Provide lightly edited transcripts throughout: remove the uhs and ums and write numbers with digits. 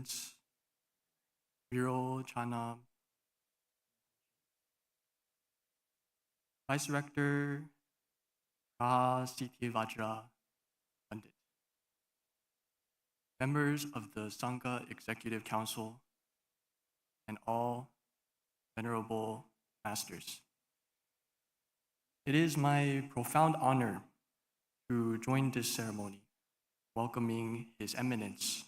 Eminence Virochana, Vice Rector Phra Pandit, members of the Sangha Executive Council, and all venerable masters. It is my profound honor to join this ceremony, welcoming His Eminence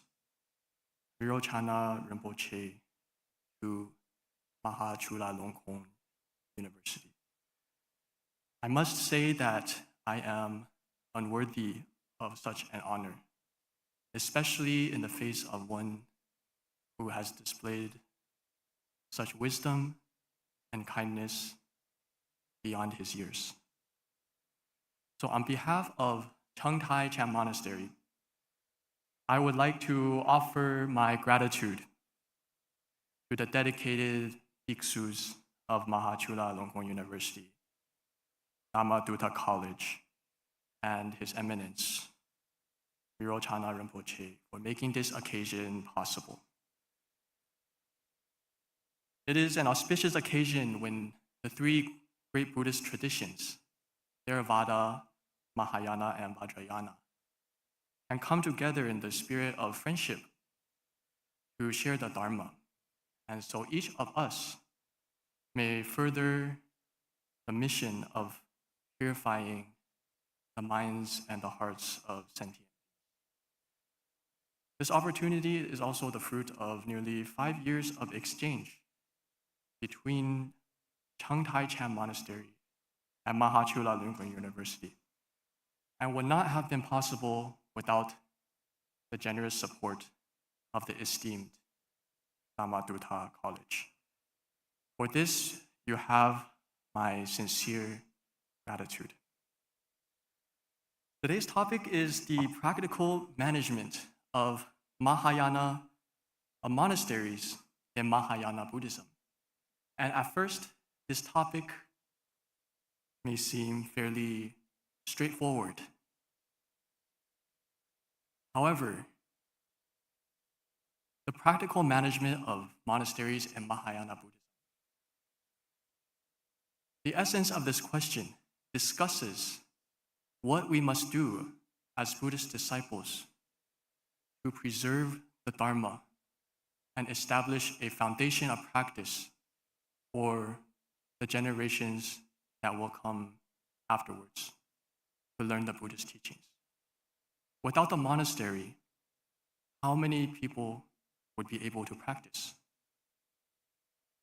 Virochana Rinpoche to Mahachulalongkorn University. I must say that I am unworthy of such an honor, especially in the face of one who has displayed such wisdom and kindness beyond his years. So on behalf of Chung Monastery, I would like to offer my gratitude to the dedicated Bhikkhus of Mahachulalongkorn University, Dhammaduta College, and His Eminence Virochana Rinpoche for making this occasion possible. It is an auspicious occasion when the three great Buddhist traditions, Theravada, Mahayana, and Vajrayana, can come together in the spirit of friendship to share the Dharma. And so each of us may further the mission of purifying the minds and the hearts of sentient beings. This opportunity is also the fruit of nearly 5 years of exchange between Chung Monastery and Mahachulalongkorn University, and would not have been possible without the generous support of the esteemed Dhammaduta College. For this, you have my sincere gratitude. Today's topic is the practical management of Mahayana monasteries in Mahayana Buddhism. And at first, this topic may seem fairly straightforward. However, the practical management of monasteries in Mahayana Buddhism. The essence of this question discusses what we must do as Buddhist disciples to preserve the Dharma and establish a foundation of practice for the generations that will come afterwards to learn the Buddhist teachings. Without the monastery, how many people would be able to practice?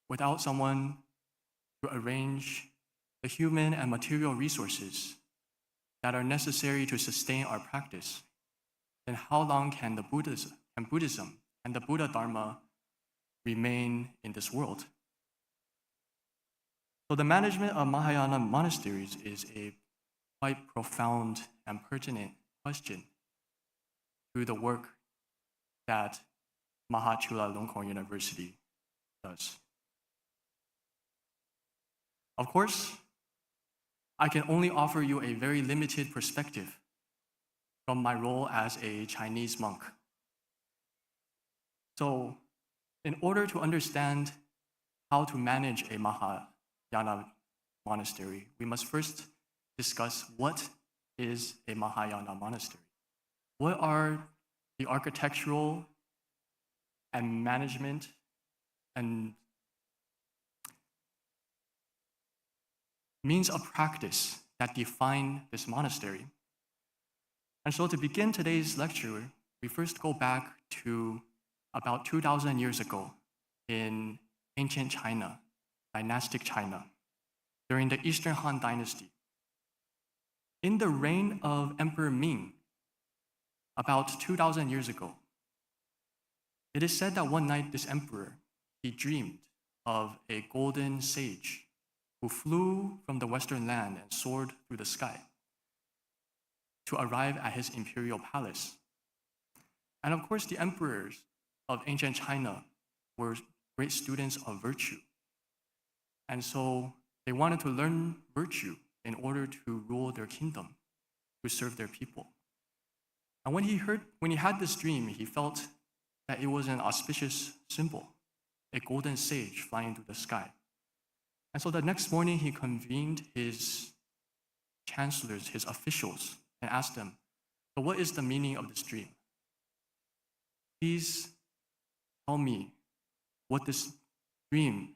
Without someone to arrange the human and material resources that are necessary to sustain our practice, then how long can Buddhism and the Buddha Dharma remain in this world? So the management of Mahayana monasteries is a quite profound and pertinent question to the work that Mahachulalongkorn University does. Of course, I can only offer you a very limited perspective from my role as a Chinese monk. So, in order to understand how to manage a Mahayana monastery, we must first discuss what is a Mahayana monastery. What are the architectural and management and means of practice that define this monastery? And so to begin today's lecture, we first go back to about 2,000 years ago in ancient China, dynastic China, during the Eastern Han Dynasty. In the reign of Emperor Ming, about 2,000 years ago, it is said that one night this emperor, he dreamed of a golden sage who flew from the western land and soared through the sky to arrive at his imperial palace. And of course, the emperors of ancient China were great students of virtue. And so they wanted to learn virtue in order to rule their kingdom, to serve their people. And when he had this dream, he felt that it was an auspicious symbol, a golden sage flying through the sky. And so the next morning, he convened his chancellors, his officials, and asked them, "So what is the meaning of this dream? Please tell me what this dream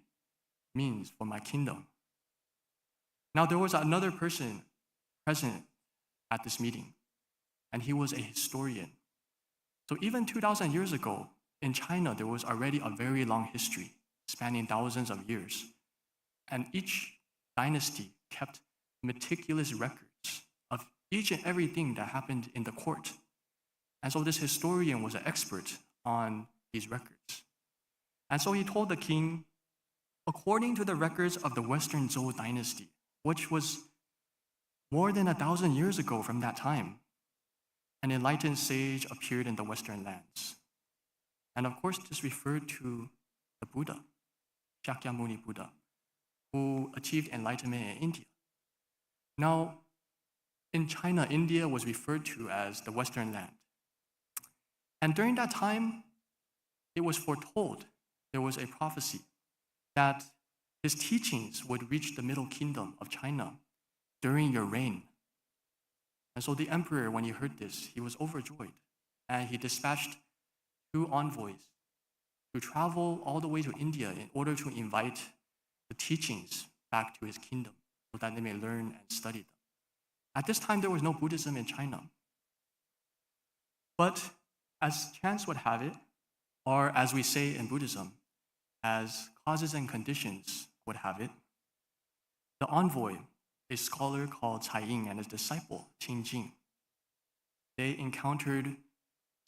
means for my kingdom." Now, there was another person present at this meeting, and he was a historian. So even 2,000 years ago, in China, there was already a very long history spanning thousands of years. And each dynasty kept meticulous records of each and everything that happened in the court. And so this historian was an expert on these records. And so he told the king, according to the records of the Western Zhou dynasty, which was more than 1,000 years ago from that time, an enlightened sage appeared in the Western lands. And of course, this referred to the Buddha, Shakyamuni Buddha, who achieved enlightenment in India. Now, in China, India was referred to as the Western land. And during that time, it was foretold, there was a prophecy, that his teachings would reach the Middle Kingdom of China during your reign. And so the emperor, when he heard this, he was overjoyed, and he dispatched 2 envoys to travel all the way to India in order to invite the teachings back to his kingdom so that they may learn and study them. At this time, there was no Buddhism in China. But as chance would have it, or as we say in Buddhism, as causes and conditions would have it, the envoy, a scholar called Cai Ying, and his disciple, Xingzhen, they encountered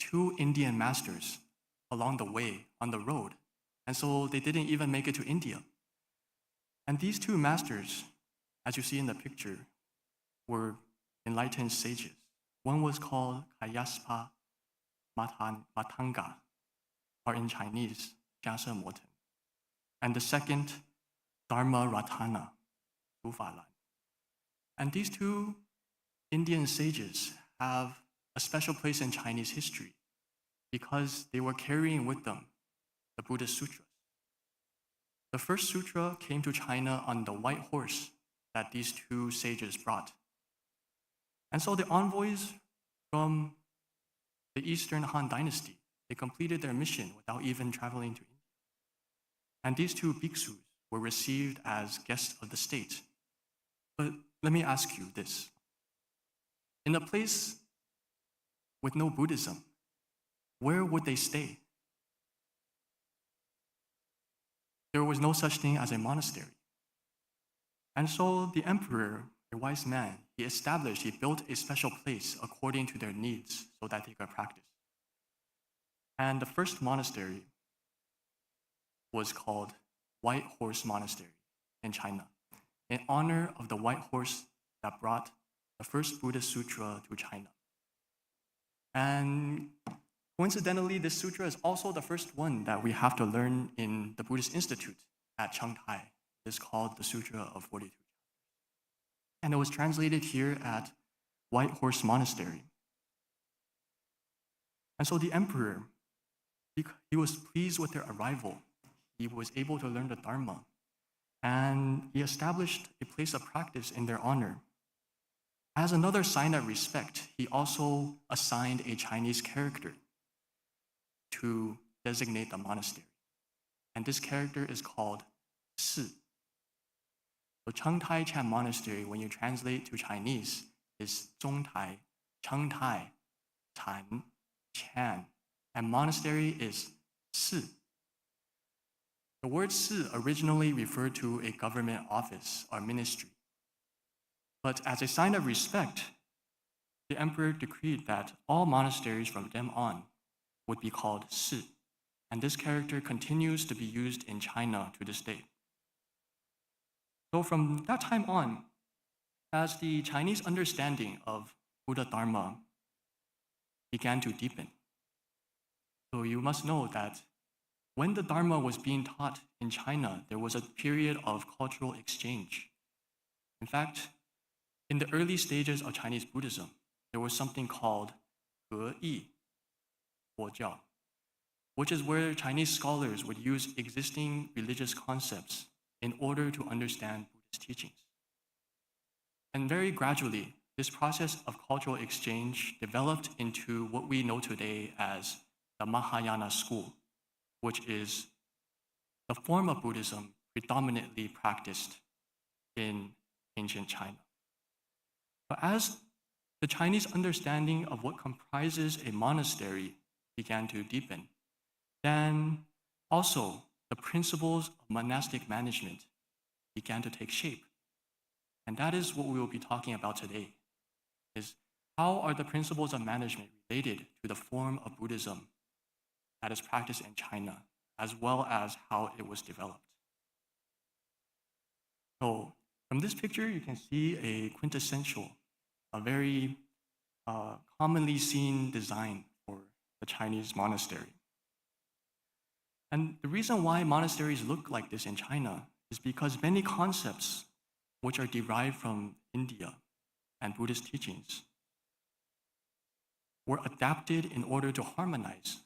2 Indian masters along the way, on the road. And so they didn't even make it to India. And these 2 masters, as you see in the picture, were enlightened sages. One was called Kayaspa Matanga, or in Chinese, Jiashe Moten. And the second, Dhammaratana, Dufalan. And these 2 Indian sages have a special place in Chinese history because they were carrying with them the Buddhist sutras. The first sutra came to China on the white horse that these 2 sages brought. And so the envoys from the Eastern Han Dynasty, they completed their mission without even traveling to India. And these 2 Bhikkhus were received as guests of the state. But let me ask you this. In a place with no Buddhism, where would they stay? There was no such thing as a monastery. And so the emperor, a wise man, he built a special place according to their needs so that they could practice. And the first monastery was called White Horse Monastery in China, in honor of the white horse that brought the first Buddhist sutra to China. And coincidentally, this sutra is also the first one that we have to learn in the Buddhist Institute at Chung. It's called the Sutra of 42 Chapters. And it was translated here at White Horse Monastery. And so the emperor, he was pleased with their arrival. He was able to learn the Dharma. And he established a place of practice in their honor. As another sign of respect, he also assigned a Chinese character to designate the monastery. And this character is called Si. So Chengtai Chan Monastery, when you translate to Chinese, is Zongtai, Chengtai, Chan, Chan, and monastery is Si. The word Si originally referred to a government office or ministry. But as a sign of respect, the emperor decreed that all monasteries from then on would be called Si, and this character continues to be used in China to this day. So from that time on, as the Chinese understanding of Buddha Dharma began to deepen, so you must know that when the Dharma was being taught in China, there was a period of cultural exchange. In fact, in the early stages of Chinese Buddhism, there was something called He Yi, Bo Jiao, which is where Chinese scholars would use existing religious concepts in order to understand Buddhist teachings. And very gradually, this process of cultural exchange developed into what we know today as the Mahayana school, which is the form of Buddhism predominantly practiced in ancient China. But as the Chinese understanding of what comprises a monastery began to deepen, then also the principles of monastic management began to take shape. And that is what we will be talking about today, is how are the principles of management related to the form of Buddhism that is practiced in China, as well as how it was developed. So from this picture, you can see a quintessential, a very commonly seen design for the Chinese monastery. And the reason why monasteries look like this in China is because many concepts which are derived from India and Buddhist teachings were adapted in order to harmonize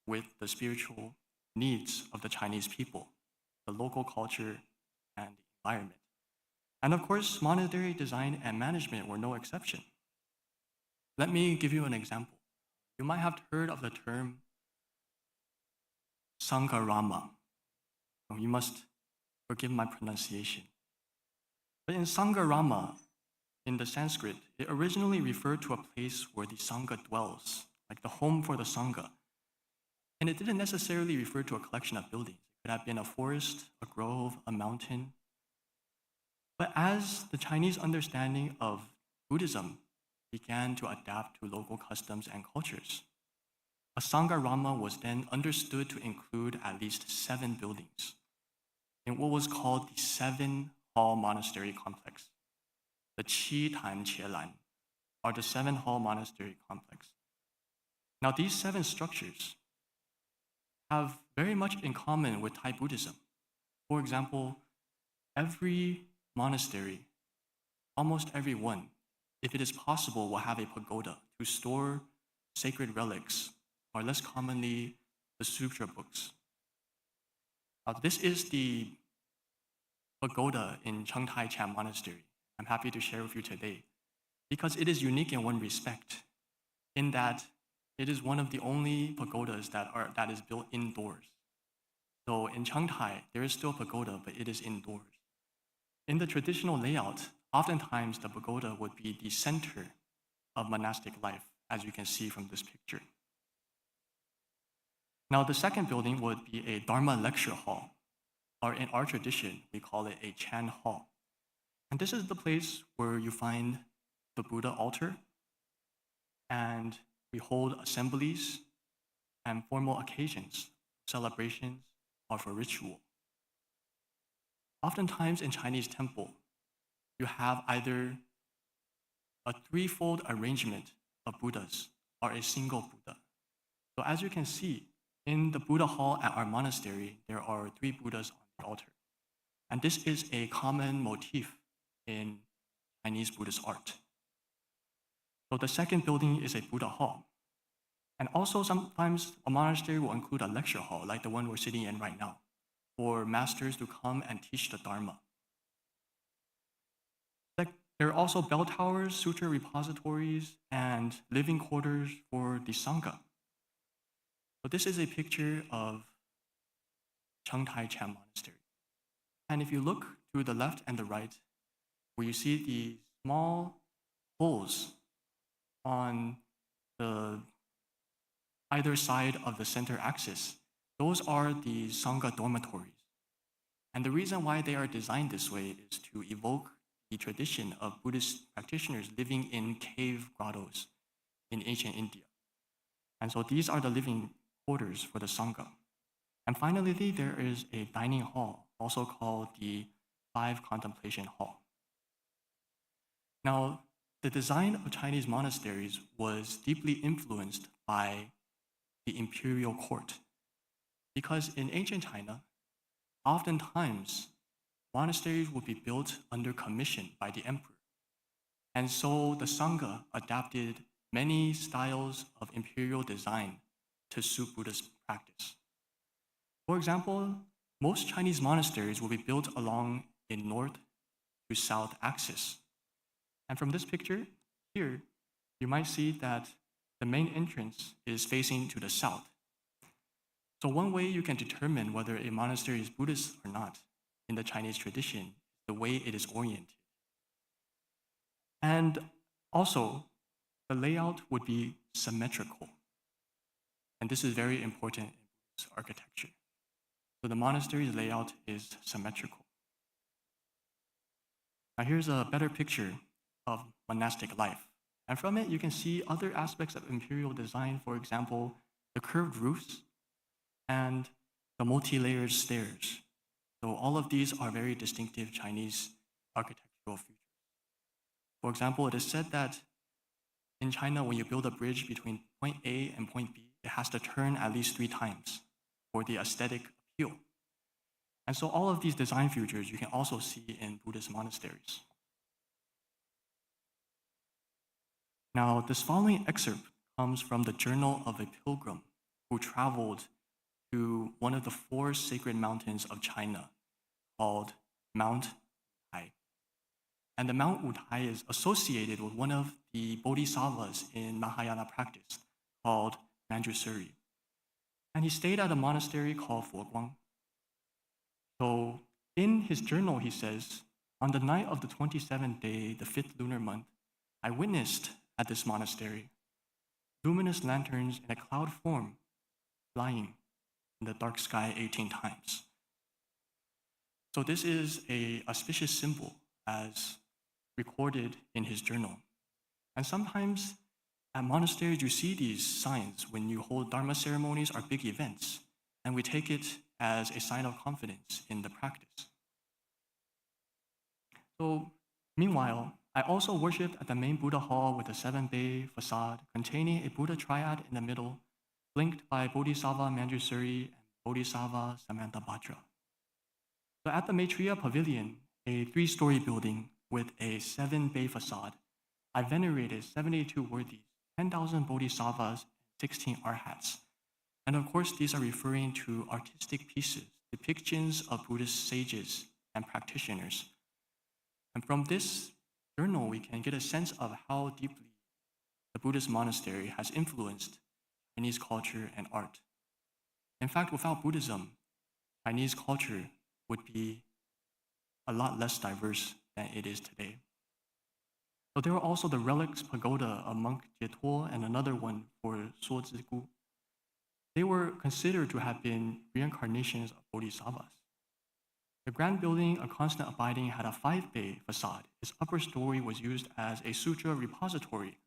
with the spiritual needs of the Chinese people, the local culture, and the environment. And of course, monastery design and management were no exception. Let me give you an example. You might have heard of the term Sangha. You must forgive my pronunciation. But in Sangha, in the Sanskrit, it originally referred to a place where the Sangha dwells, like the home for the Sangha. And it didn't necessarily refer to a collection of buildings. It could have been a forest, a grove, a mountain. But as the Chinese understanding of Buddhism began to adapt to local customs and cultures, a Sangha was then understood to include at least 7 buildings in what was called the 7-hall monastery complex. The Qi Tan Qie Lan, or the 7-hall monastery complex. Now, these 7 structures have very much in common with Thai Buddhism. For example, every monastery, almost every one, if it is possible, will have a pagoda to store sacred relics, or less commonly, the sutra books. This is the pagoda in Chung Monastery. I'm happy to share with you today, because it is unique in one respect, in that it is one of the only pagodas that is built indoors. So in Chung there is still a pagoda, but it is indoors. In the traditional layout, oftentimes the pagoda would be the center of monastic life, as you can see from this picture. Now, the second building would be a Dharma lecture hall, or in our tradition, we call it a Chan hall. And this is the place where you find the Buddha altar, and we hold assemblies and formal occasions, celebrations, or for ritual. Oftentimes in Chinese temple, you have either a threefold arrangement of Buddhas or a single Buddha. So as you can see, in the Buddha hall at our monastery, there are 3 Buddhas on the altar. And this is a common motif in Chinese Buddhist art. So the second building is a Buddha hall. And also sometimes a monastery will include a lecture hall, like the one we're sitting in right now, for masters to come and teach the Dharma. There are also bell towers, sutra repositories, and living quarters for the Sangha. So this is a picture of Chung Chan Monastery. And if you look to the left and the right, where you see the small holes on the either side of the center axis, those are the Sangha dormitories. And the reason why they are designed this way is to evoke the tradition of Buddhist practitioners living in cave grottos in ancient India. And so these are the living quarters for the Sangha. And finally, there is a dining hall, also called the 5 Contemplation Hall. Now, the design of Chinese monasteries was deeply influenced by the imperial court, because in ancient China, oftentimes monasteries would be built under commission by the emperor. And so the Sangha adapted many styles of imperial design to suit Buddhist practice. For example, most Chinese monasteries will be built along a north to south axis. And from this picture here, you might see that the main entrance is facing to the south. So one way you can determine whether a monastery is Buddhist or not in the Chinese tradition is the way it is oriented. And also, the layout would be symmetrical. And this is very important in Buddhist architecture. So the monastery's layout is symmetrical. Now here's a better picture of monastic life. And from it, you can see other aspects of imperial design, for example, the curved roofs and the multi-layered stairs. So all of these are very distinctive Chinese architectural features. For example, it is said that in China, when you build a bridge between point A and point B, it has to turn at least 3 times for the aesthetic appeal. And so all of these design features you can also see in Buddhist monasteries. Now, this following excerpt comes from the journal of a pilgrim who traveled to one of the 4 sacred mountains of China called Mount Wutai. And the Mount Wutai is associated with one of the bodhisattvas in Mahayana practice called Manjusri. And he stayed at a monastery called Foguang. So in his journal, he says, on the night of the 27th day, the 5th lunar month, I witnessed at this monastery luminous lanterns in a cloud form flying in the dark sky 18 times. So this is an auspicious symbol as recorded in his journal. And sometimes at monasteries, you see these signs when you hold Dharma ceremonies or big events, and we take it as a sign of confidence in the practice. So meanwhile, I also worshipped at the main Buddha hall with a 7-bay facade containing a Buddha triad in the middle, flanked by Bodhisattva Manjusri and Bodhisattva Samantabhadra. So at the Maitreya Pavilion, a 3-story building with a 7-bay facade, I venerated 72 worthies, 10,000 bodhisattvas, and 16 arhats. And of course, these are referring to artistic pieces, depictions of Buddhist sages and practitioners. And from this journal, we can get a sense of how deeply the Buddhist monastery has influenced Chinese culture and art. In fact, without Buddhism, Chinese culture would be a lot less diverse than it is today. So there were also the relics pagoda of monk Jietuo and another one for Suo Zigu. They were considered to have been reincarnations of bodhisattvas. The grand building, A Constant Abiding, had a 5-bay facade. Its upper story was used as a sutra repository,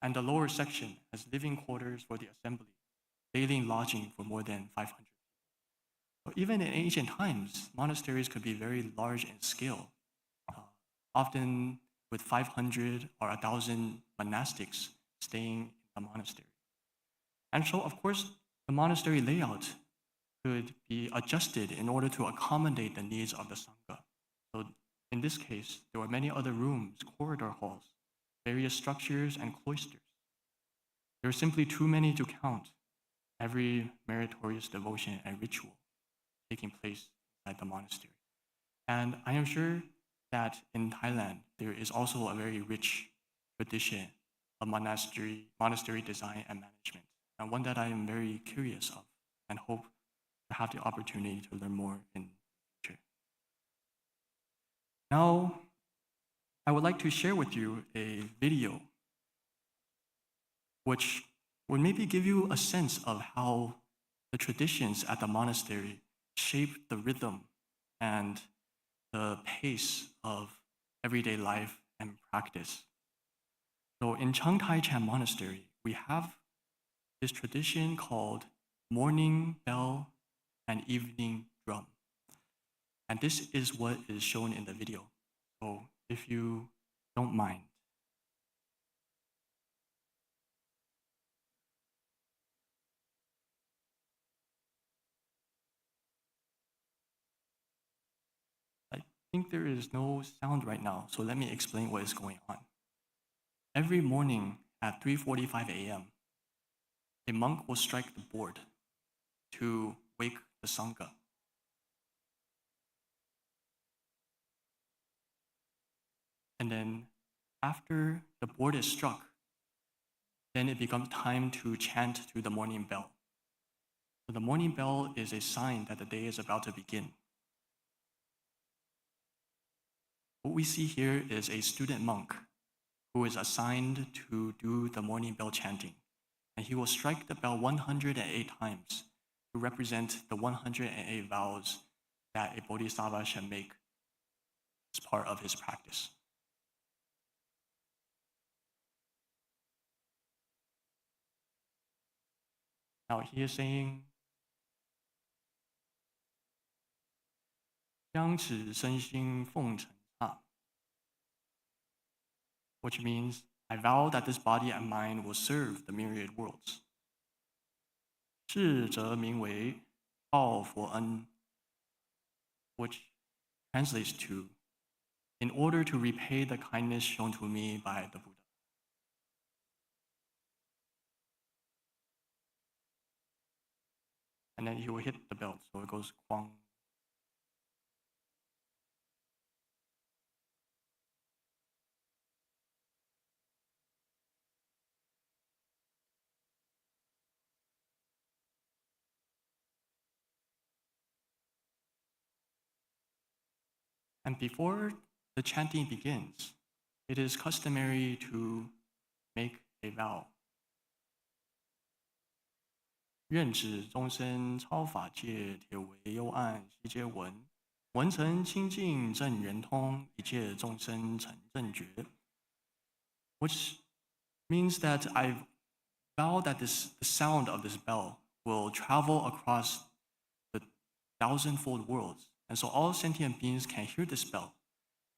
and the lower section as living quarters for the assembly, daily lodging for more than 500 people. So even in ancient times, monasteries could be very large in scale, often with 500 or 1,000 monastics staying in the monastery. And so, of course, the monastery layout could be adjusted in order to accommodate the needs of the Sangha. So in this case, there were many other rooms, corridor halls, various structures, and cloisters. There are simply too many to count every meritorious devotion and ritual taking place inside the monastery. And I am sure that in Thailand, there is also a very rich tradition of monastery design and management, and one that I am very curious of and hope to have the opportunity to learn more in the future. Now, I would like to share with you a video which would maybe give you a sense of how the traditions at the monastery shape the rhythm and the pace of everyday life and practice. So in Chung Tai Chan Monastery, we have this tradition called morning bell and evening drum. And this is what is shown in the video. So if you don't mind. I think there is no sound right now, so let me explain what is going on. Every morning at 3:45 a.m., a monk will strike the board to wake the Sangha. And then after the board is struck, then it becomes time to chant to the morning bell. So the morning bell is a sign that the day is about to begin. What we see here is a student monk who is assigned to do the morning bell chanting. And he will strike the bell 108 times to represent the 108 vows that a bodhisattva should make as part of his practice. Now he is saying, 将此身心奉承刹, which means, I vow that this body and mind will serve the myriad worlds. 是则名为报佛恩, which translates to, in order to repay the kindness shown to me by the Buddha. And then he will hit the bell, so it goes kwang. And before the chanting begins, it is customary to make a vow. 愿指终身超法界，铁为幽暗悉皆闻。闻成清净正圆通，一切众生成正觉。Which means that I vow that the sound of this bell will travel across the thousandfold worlds. And so all sentient beings can hear this bell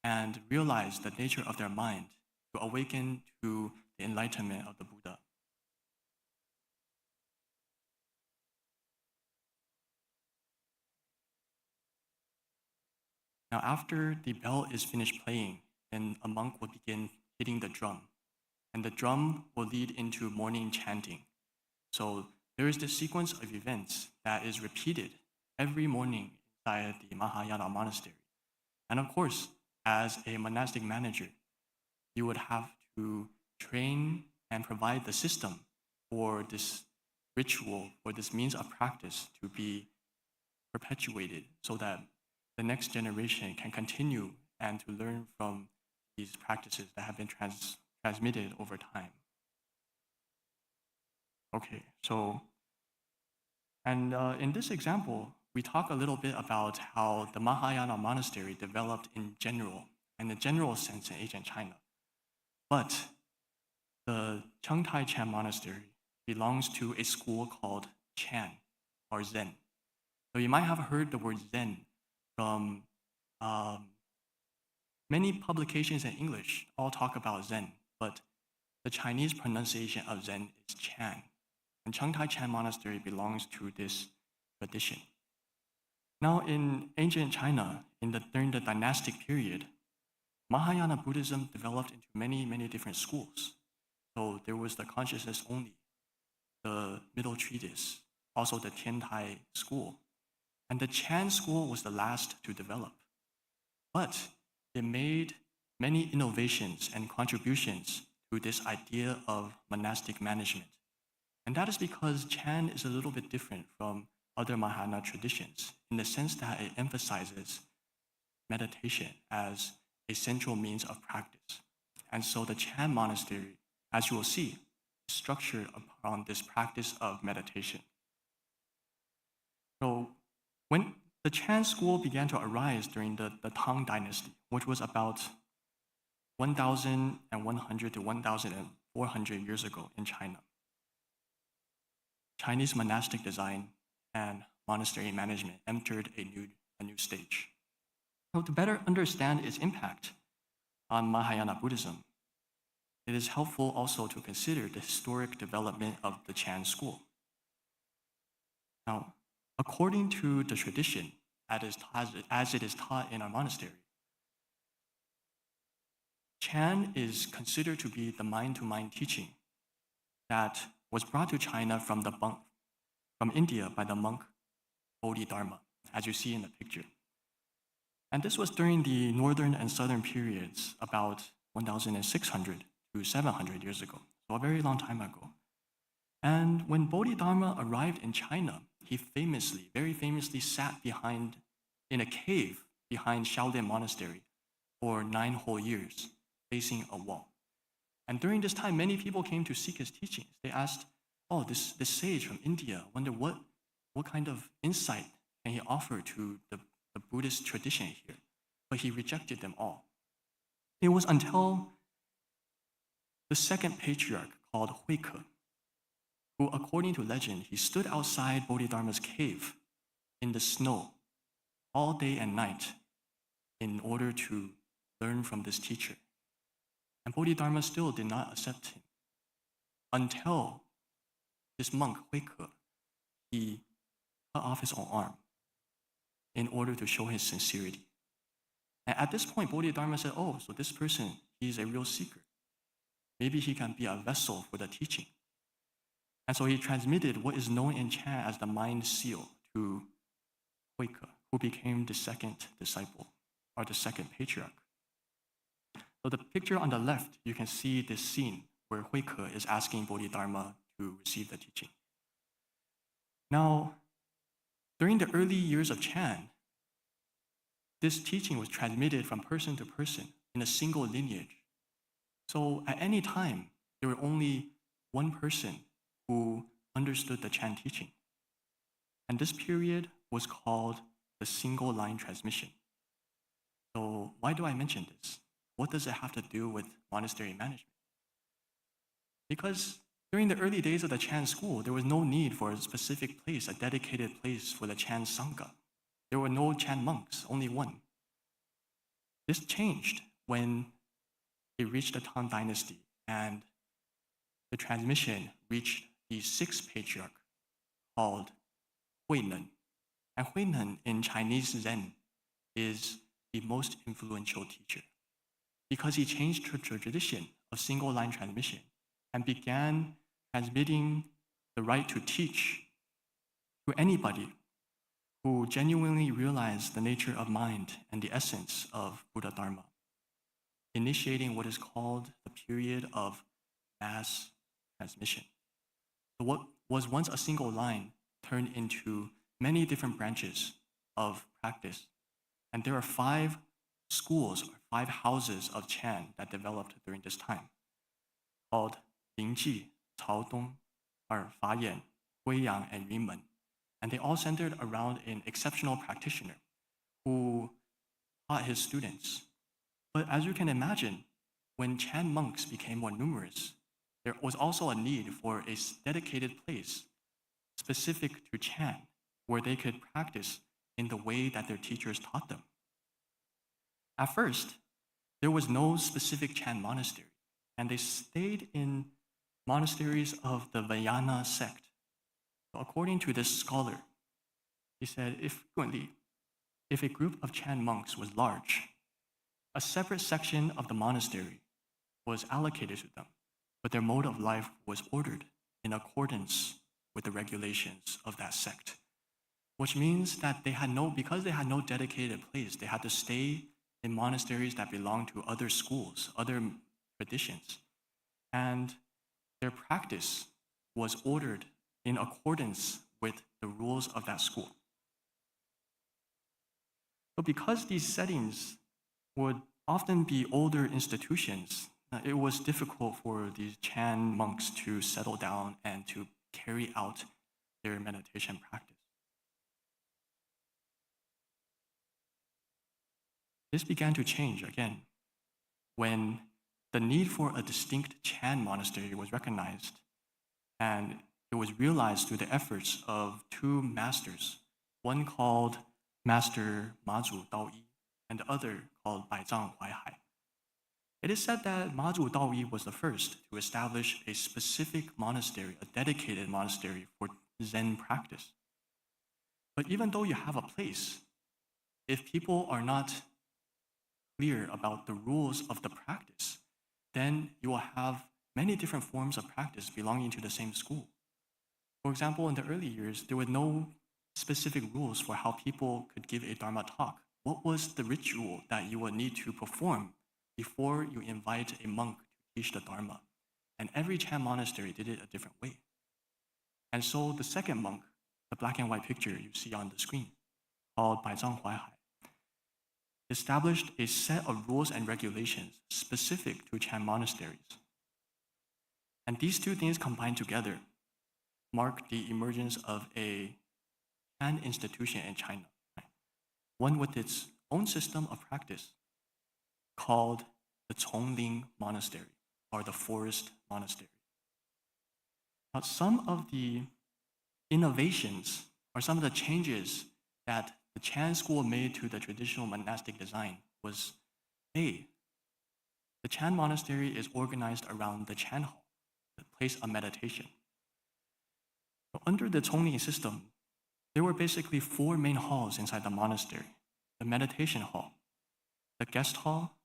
and realize the nature of their mind to awaken to the enlightenment of the Buddha. Now, after the bell is finished playing, then a monk will begin hitting the drum. And the drum will lead into morning chanting. So there is this sequence of events that is repeated every morning inside the Mahayana monastery. And of course, as a monastic manager, you would have to train and provide the system for this ritual or this means of practice to be perpetuated so that the next generation can continue and to learn from these practices that have been transmitted over time. Okay, so, and in this example, we talk a little bit about how the Mahayana monastery developed in general, in the general sense in ancient China. But the Chung Chan Monastery belongs to a school called Chan, or Zen. So you might have heard the word Zen from many publications in English, all talk about Zen, but the Chinese pronunciation of Zen is Chan. And Chung Chan Monastery belongs to this tradition. Now, in ancient China, during the dynastic period, Mahayana Buddhism developed into many, many different schools. So there was the consciousness only, the middle treatise, also the Tiantai school. And the Chan school was the last to develop. But it made many innovations and contributions to this idea of monastic management. And that is because Chan is a little bit different from other Mahayana traditions in the sense that it emphasizes meditation as a central means of practice. And so the Chan monastery, as you will see, is structured around this practice of meditation. So when the Chan school began to arise during the Tang dynasty, which was about 1,100 to 1,400 years ago in China, Chinese monastic design and monastery management entered a new stage. So to better understand its impact on Mahayana Buddhism, it is helpful also to consider the historic development of the Chan school. Now, according to the tradition, as it is taught in our monastery, Chan is considered to be the mind-to-mind teaching that was brought to China from from India by the monk Bodhidharma, as you see in the picture. And this was during the northern and southern periods, about 1,600 to 700 years ago, so a very long time ago. And when Bodhidharma arrived in China, he very famously sat in a cave behind Shaolin Monastery for 9 whole years, facing a wall. And during this time, many people came to seek his teachings. They asked, this sage from India, wonder what kind of insight can he offer to the Buddhist tradition here? But he rejected them all. It was until the second patriarch, called Huike, who, according to legend, he stood outside Bodhidharma's cave in the snow all day and night in order to learn from this teacher. And Bodhidharma still did not accept him until this monk, Huike, he cut off his own arm in order to show his sincerity. And at this point, Bodhidharma said, so this person, he's a real seeker. Maybe he can be a vessel for the teaching. And so he transmitted what is known in Chan as the mind seal to Huike, who became the second disciple, or the second patriarch. So the picture on the left, you can see this scene where Huike is asking Bodhidharma to receive the teaching. Now, during the early years of Chan, this teaching was transmitted from person to person in a single lineage. So at any time, there were only one person who understood the Chan teaching. And this period was called the single line transmission. So why do I mention this? What does it have to do with monastery management? Because during the early days of the Chan school, there was no need for a specific place, a dedicated place for the Chan Sangha. There were no Chan monks, only one. This changed when it reached the Tang Dynasty and the transmission reached the sixth patriarch called Huineng. And Huineng in Chinese Zen is the most influential teacher because he changed the tradition of single line transmission and began transmitting the right to teach to anybody who genuinely realized the nature of mind and the essence of Buddha Dharma, initiating what is called the period of mass transmission. So what was once a single line turned into many different branches of practice. And there are 5 schools or 5 houses of Chan that developed during this time, called Lingji, Caodong, Fayan, Guiyang, and Yunmen. And they all centered around an exceptional practitioner who taught his students. But as you can imagine, when Chan monks became more numerous, there was also a need for a dedicated place specific to Chan where they could practice in the way that their teachers taught them. At first, there was no specific Chan monastery, and they stayed in monasteries of the Mahayana sect. So according to this scholar, he said, if a group of Chan monks was large, a separate section of the monastery was allocated to them, but their mode of life was ordered in accordance with the regulations of that sect, which means that because they had no dedicated place, they had to stay in monasteries that belonged to other schools, other traditions, and their practice was ordered in accordance with the rules of that school. But because these settings would often be older institutions, it was difficult for these Chan monks to settle down and to carry out their meditation practice. This began to change again when the need for a distinct Chan monastery was recognized, and it was realized through the efforts of 2 masters, one called Master Mazu Daoyi and the other called Baizang Huaihai. It is said that Mazu Daoyi was the first to establish a specific monastery, a dedicated monastery for Zen practice. But even though you have a place, if people are not clear about the rules of the practice, then you will have many different forms of practice belonging to the same school. For example, in the early years, there were no specific rules for how people could give a Dharma talk. What was the ritual that you would need to perform before you invite a monk to teach the Dharma? And every Chan monastery did it a different way. And so the second monk, the black and white picture you see on the screen, called Bai Zhang Huaihai, established a set of rules and regulations specific to Chan monasteries. And these two things combined together mark the emergence of a Chan institution in China, one with its own system of practice called the Chongling Monastery, or the Forest Monastery. Now, some of the innovations or some of the changes that the Chan school made to the traditional monastic design was A, the Chan monastery is organized around the Chan hall, the place of meditation. So under the Chongling system, there were basically 4 main halls inside the monastery: the meditation hall, the guest hall,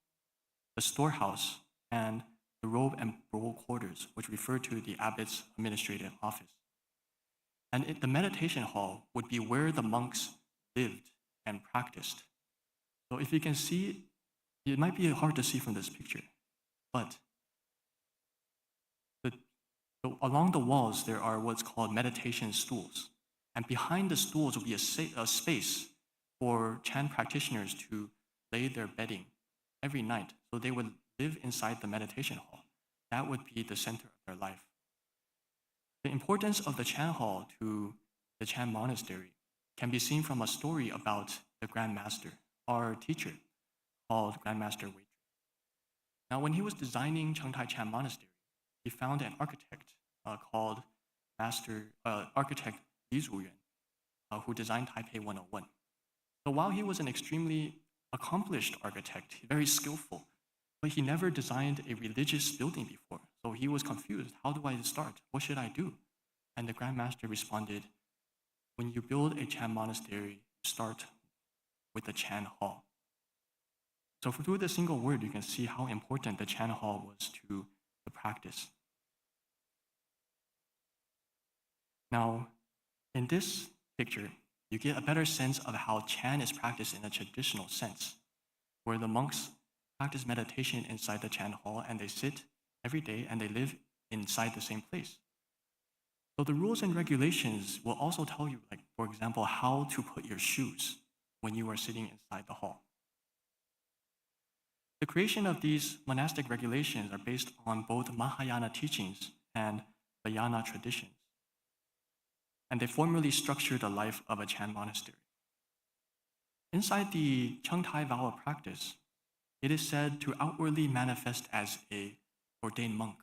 the storehouse, and the robe and roll quarters, which refer to the abbot's administrative office. And the meditation hall would be where the monks lived and practiced. So if you can see, it might be hard to see from this picture, but so along the walls there are what's called meditation stools. And behind the stools will be a space for Chan practitioners to lay their bedding every night. So they would live inside the meditation hall. That would be the center of their life. The importance of the Chan hall to the Chan monastery can be seen from a story about the Grand Master, our teacher, called Grandmaster Wei. Now, when he was designing Chengtai Chan Monastery, he found an architect called Architect Li Zuyuan, who designed Taipei 101. So while he was an extremely accomplished architect, very skillful, but he never designed a religious building before. So he was confused. How do I start? What should I do? And the Grand Master responded, when you build a Chan monastery, start with the Chan hall. So through the single word, you can see how important the Chan hall was to the practice. Now, in this picture, you get a better sense of how Chan is practiced in a traditional sense, where the monks practice meditation inside the Chan hall and they sit every day and they live inside the same place. So the rules and regulations will also tell you, like, for example, how to put your shoes when you are sitting inside the hall. The creation of these monastic regulations are based on both Mahayana teachings and Vajrayana traditions. And they formally structure the life of a Chan monastery. Inside the Chengtai vow of practice, it is said to outwardly manifest as an ordained monk,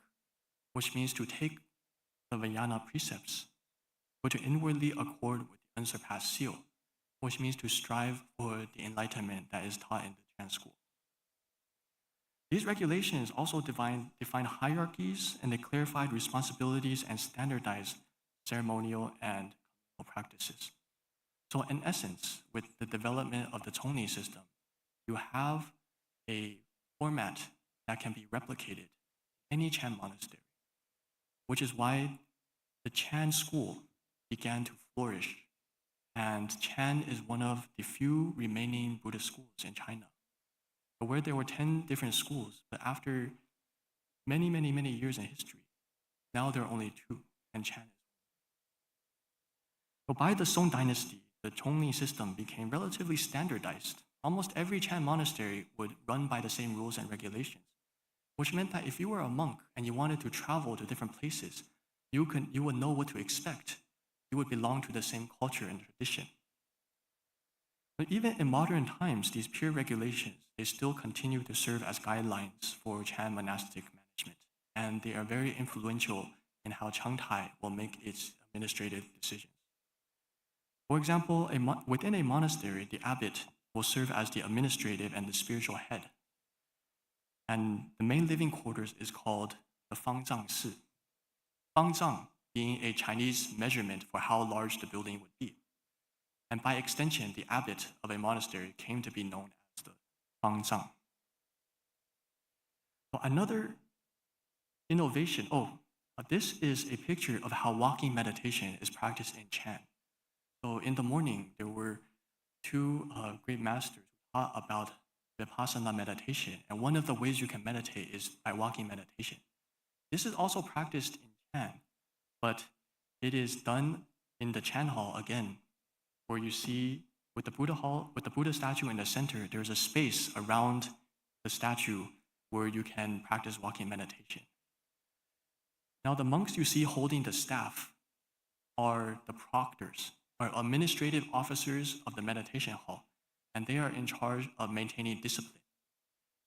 which means to take the Vajrayana precepts, but to inwardly accord with the unsurpassed seal, which means to strive for the enlightenment that is taught in the Chan school. These regulations also define hierarchies, and they clarified responsibilities and standardized ceremonial and communal practices. So in essence, with the development of the Chongling system, you have a format that can be replicated in any Chan monastery, which is why the Chan school began to flourish. And Chan is one of the few remaining Buddhist schools in China. But where there were 10 different schools, but after many, many, many years in history, now there are only 2, and Chan is. So by the Song dynasty, the Chongling system became relatively standardized. Almost every Chan monastery would run by the same rules and regulations, which meant that if you were a monk and you wanted to travel to different places, you would know what to expect. You would belong to the same culture and tradition. But even in modern times, these pure regulations, they still continue to serve as guidelines for Chan monastic management, and they are very influential in how Chengtai will make its administrative decisions. For example, within a monastery, the abbot will serve as the administrative and the spiritual head. And the main living quarters is called the Fangzang Si. Fangzang being a Chinese measurement for how large the building would be. And by extension, the abbot of a monastery came to be known as the Fangzang. So another innovation, This is a picture of how walking meditation is practiced in Chan. So in the morning, there were two great masters who taught about Vipassana meditation, and one of the ways you can meditate is by walking meditation. This is also practiced in Chan, but it is done in the Chan hall again, where you see with the Buddha statue in the center, there's a space around the statue where you can practice walking meditation. Now, the monks you see holding the staff are the proctors, or administrative officers of the meditation hall, and they are in charge of maintaining discipline.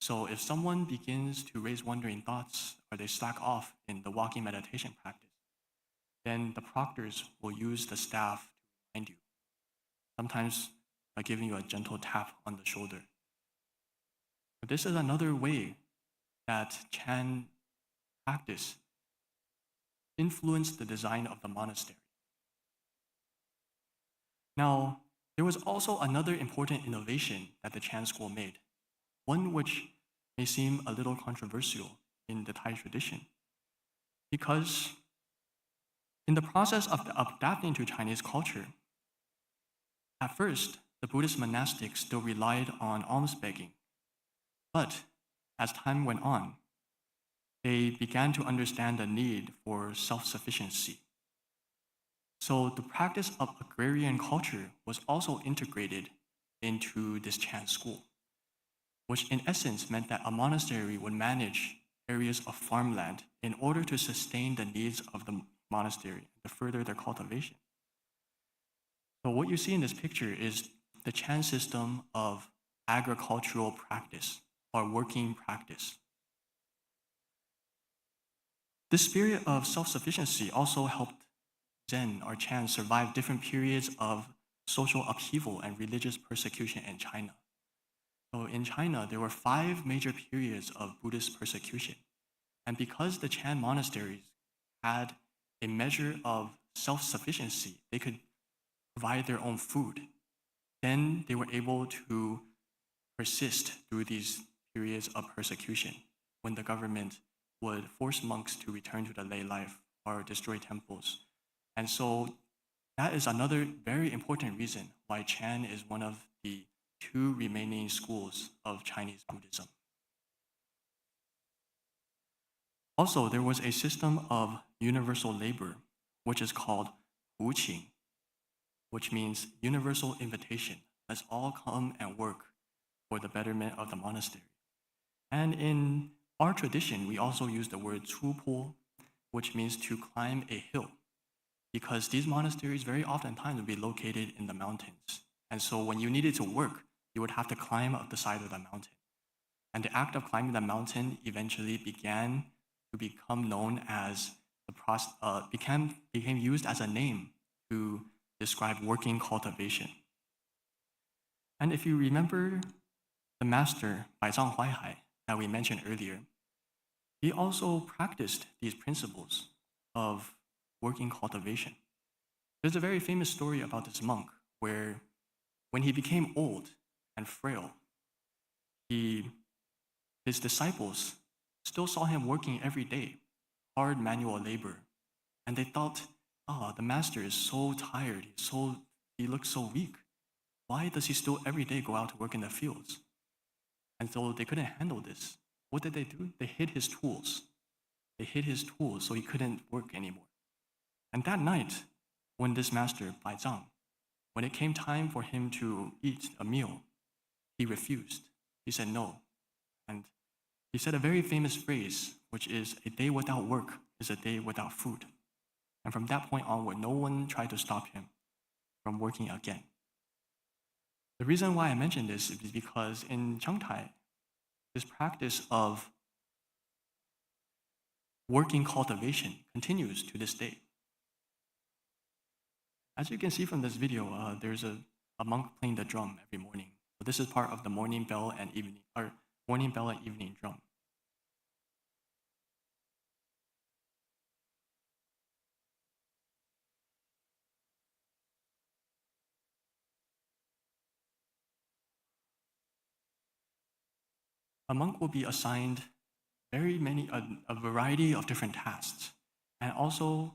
So if someone begins to raise wandering thoughts or they slack off in the walking meditation practice, then the proctors will use the staff to remind you, sometimes by giving you a gentle tap on the shoulder. But this is another way that Chan practice influenced the design of the monastery. Now, there was also another important innovation that the Chan school made, one which may seem a little controversial in the Thai tradition, because in the process of adapting to Chinese culture, at first, the Buddhist monastics still relied on alms begging. But as time went on, they began to understand the need for self-sufficiency. So the practice of agrarian culture was also integrated into this Chan school, which in essence meant that a monastery would manage areas of farmland in order to sustain the needs of the monastery, to further their cultivation. So what you see in this picture is the Chan system of agricultural practice, or working practice. This spirit of self-sufficiency also helped Zen or Chan survive different periods of social upheaval and religious persecution in China. So in China, there were 5 major periods of Buddhist persecution. And because the Chan monasteries had a measure of self-sufficiency, they could provide their own food, then they were able to persist through these periods of persecution when the government would force monks to return to the lay life or destroy temples. And so that is another very important reason why Chan is one of the 2 remaining schools of Chinese Buddhism. Also, there was a system of universal labor, which is called Wuqing, which means universal invitation. Let's all come and work for the betterment of the monastery. And in our tradition, we also use the word Chupo, which means to climb a hill, because these monasteries very oftentimes would be located in the mountains. And so when you needed to work, you would have to climb up the side of the mountain. And the act of climbing the mountain eventually began to become known as became used as a name to describe working cultivation. And if you remember the master Baizang Huaihai that we mentioned earlier, he also practiced these principles of working cultivation. There's a very famous story about this monk where when he became old and frail, his disciples still saw him working every day, hard manual labor. And they thought, the master is so tired, he looks so weak. Why does he still every day go out to work in the fields? And so they couldn't handle this. What did they do? They hid his tools. They hid his tools so he couldn't work anymore. And that night, when this master, Baizang, when it came time for him to eat a meal, he refused. He said no. And he said a very famous phrase, which is, "A day without work is a day without food." And from that point onward, no one tried to stop him from working again. The reason why I mention this is because in Chengtai, this practice of working cultivation continues to this day. As you can see from this video, there's a monk playing the drum every morning. So this is part of the morning bell and evening drum. A monk will be assigned a variety of different tasks. And also,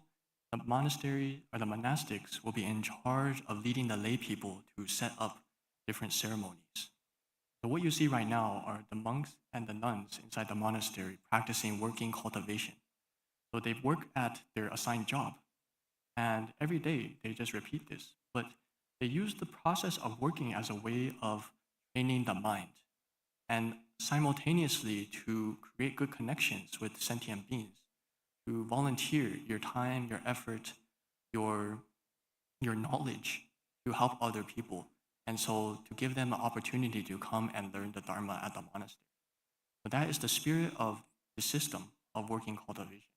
the monastery or the monastics will be in charge of leading the lay people to set up different ceremonies. So what you see right now are the monks and the nuns inside the monastery practicing working cultivation. So they work at their assigned job, and every day they just repeat this. But they use the process of working as a way of training the mind and simultaneously to create good connections with sentient beings, to volunteer your time, your effort, your knowledge to help other people. And so to give them an opportunity to come and learn the Dharma at the monastery. So that is the spirit of the system of working cultivation.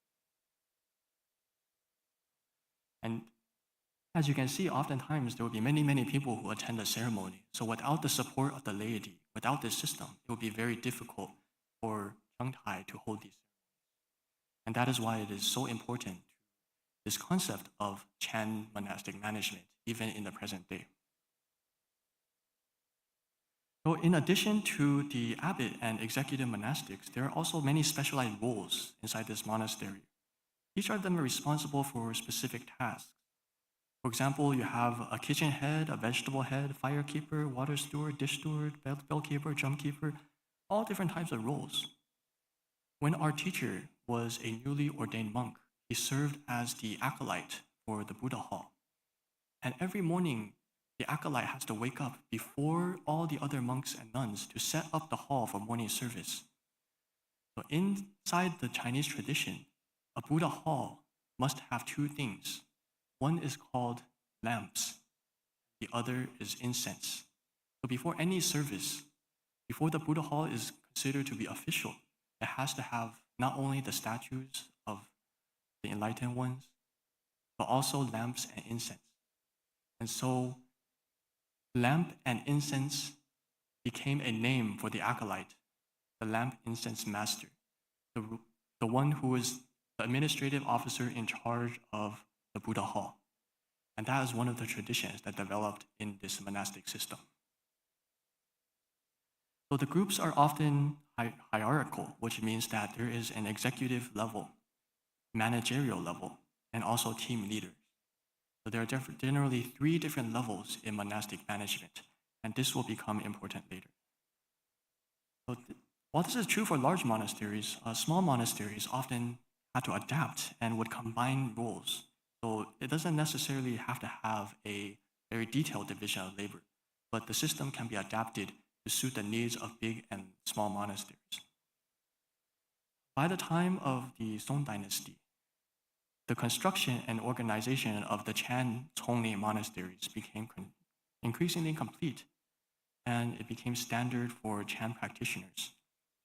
And as you can see, oftentimes there will be many, many people who attend the ceremony. So without the support of the laity, without this system, it will be very difficult for Chung to hold these ceremonies. And that is why it is so important to this concept of Chan monastic management, even in the present day. So in addition to the abbot and executive monastics, there are also many specialized roles inside this monastery. Each of them are responsible for specific tasks. For example, you have a kitchen head, a vegetable head, fire keeper, water steward, dish steward, bell keeper, drum keeper, all different types of roles. When our teacher was a newly ordained monk, he served as the acolyte for the Buddha hall. And every morning, the acolyte has to wake up before all the other monks and nuns to set up the hall for morning service. So inside the Chinese tradition, a Buddha hall must have two things. One is called lamps, the other is incense. So before any service, before the Buddha hall is considered to be official, it has to have not only the statues of the enlightened ones, but also lamps and incense. And so lamp and incense became a name for the acolyte, the lamp incense master, the one who is the administrative officer in charge of the Buddha hall. And that is one of the traditions that developed in this monastic system. So the groups are often hierarchical, which means that there is an executive level, managerial level, and also team leaders. So there are generally 3 different levels in monastic management, and this will become important later. So while this is true for large monasteries, small monasteries often have to adapt and would combine roles. So it doesn't necessarily have to have a very detailed division of labor, but the system can be adapted to suit the needs of big and small monasteries. By the time of the Song Dynasty, the construction and organization of the Chan Tongli monasteries became increasingly complete, and it became standard for Chan practitioners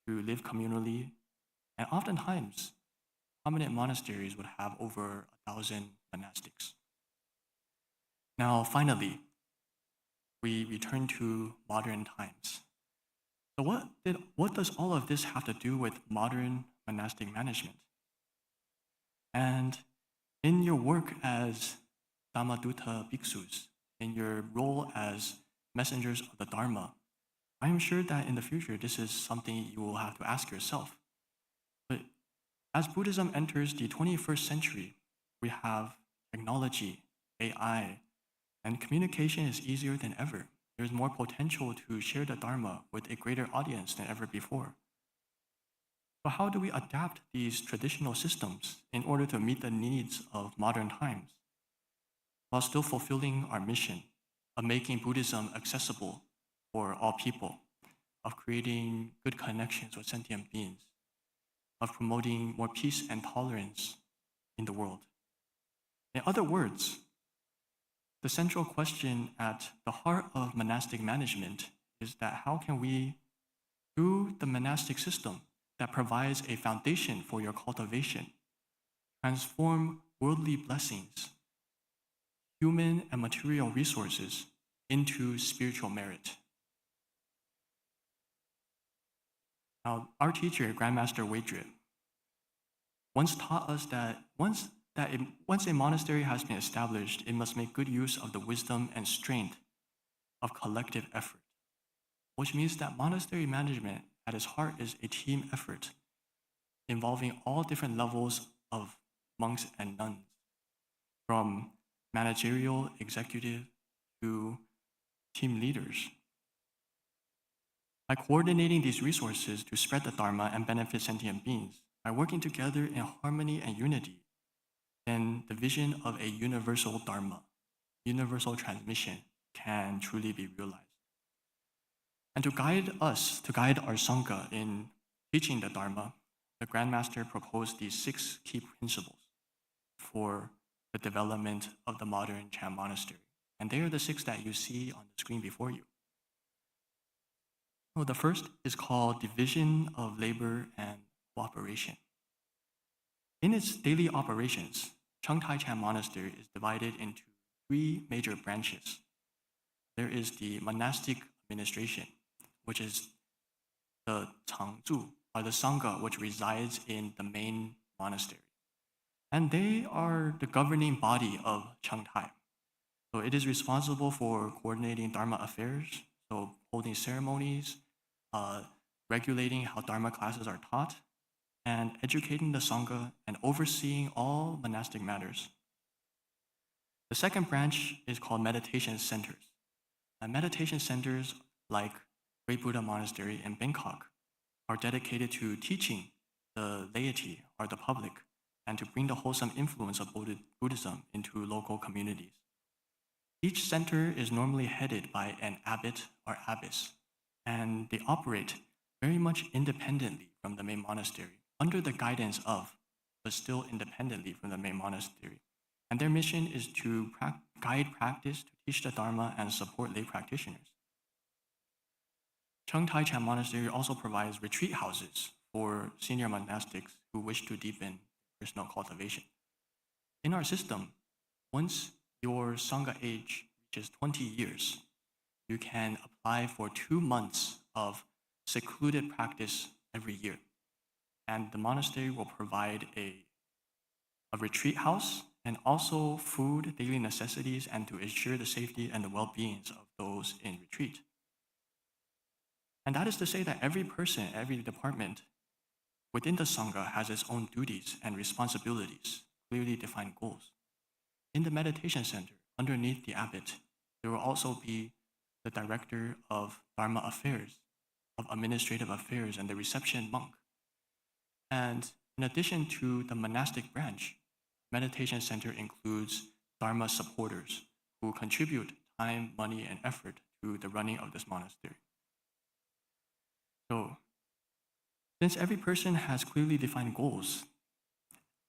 to live communally, and oftentimes, prominent monasteries would have over 1,000 monastics. Now, finally, we return to modern times. So what does all of this have to do with modern monastic management? And in your work as Dhammaduta Bhikkhus, in your role as messengers of the Dharma, I am sure that in the future this is something you will have to ask yourself. But as Buddhism enters the 21st century, we have technology, AI, and communication is easier than ever. There's more potential to share the Dharma with a greater audience than ever before. So how do we adapt these traditional systems in order to meet the needs of modern times, while still fulfilling our mission of making Buddhism accessible for all people, of creating good connections with sentient beings, of promoting more peace and tolerance in the world? In other words, the central question at the heart of monastic management is that how can we, through the monastic system that provides a foundation for your cultivation, transform worldly blessings, human and material resources, into spiritual merit? Now, our teacher, Grandmaster Weidre, once taught us that once a monastery has been established, it must make good use of the wisdom and strength of collective effort, which means that monastery management at its heart is a team effort involving all different levels of monks and nuns, from managerial executive to team leaders. By coordinating these resources to spread the Dharma and benefit sentient beings, by working together in harmony and unity, then the vision of a universal Dharma, universal transmission, can truly be realized. And to guide our Sangha in teaching the Dharma, the Grand Master proposed these 6 key principles for the development of the modern Chan monastery. And they are the 6 that you see on the screen before you. So the first is called division of labor and cooperation. In its daily operations, Chung Chan Monastery is divided into 3 major branches. There is the monastic administration, which is the Changzu, or the Sangha, which resides in the main monastery. And they are the governing body of Chung Tai. So it is responsible for coordinating Dharma affairs, so holding ceremonies, regulating how Dharma classes are taught, and educating the Sangha and overseeing all monastic matters. The second branch is called meditation centers. And meditation centers, like Great Buddha Monastery in Bangkok, are dedicated to teaching the laity or the public and to bring the wholesome influence of Buddhism into local communities. Each center is normally headed by an abbot or abbess, and they operate very much independently from the main monastery, under the guidance of, but still independently from the main monastery. And their mission is to guide practice, to teach the Dharma, and support lay practitioners. Chung Tai Chan Monastery also provides retreat houses for senior monastics who wish to deepen personal cultivation. In our system, once your Sangha age reaches 20 years, you can apply for 2 months of secluded practice every year. And the monastery will provide a retreat house and also food, daily necessities, and to ensure the safety and the well-being of those in retreat. And that is to say that every person, every department within the Sangha has its own duties and responsibilities, clearly defined goals. In the meditation center, underneath the abbot, there will also be the director of Dharma affairs, of administrative affairs, and the reception monk. And in addition to the monastic branch, meditation center includes Dharma supporters who contribute time, money, and effort to the running of this monastery. So, since every person has clearly defined goals,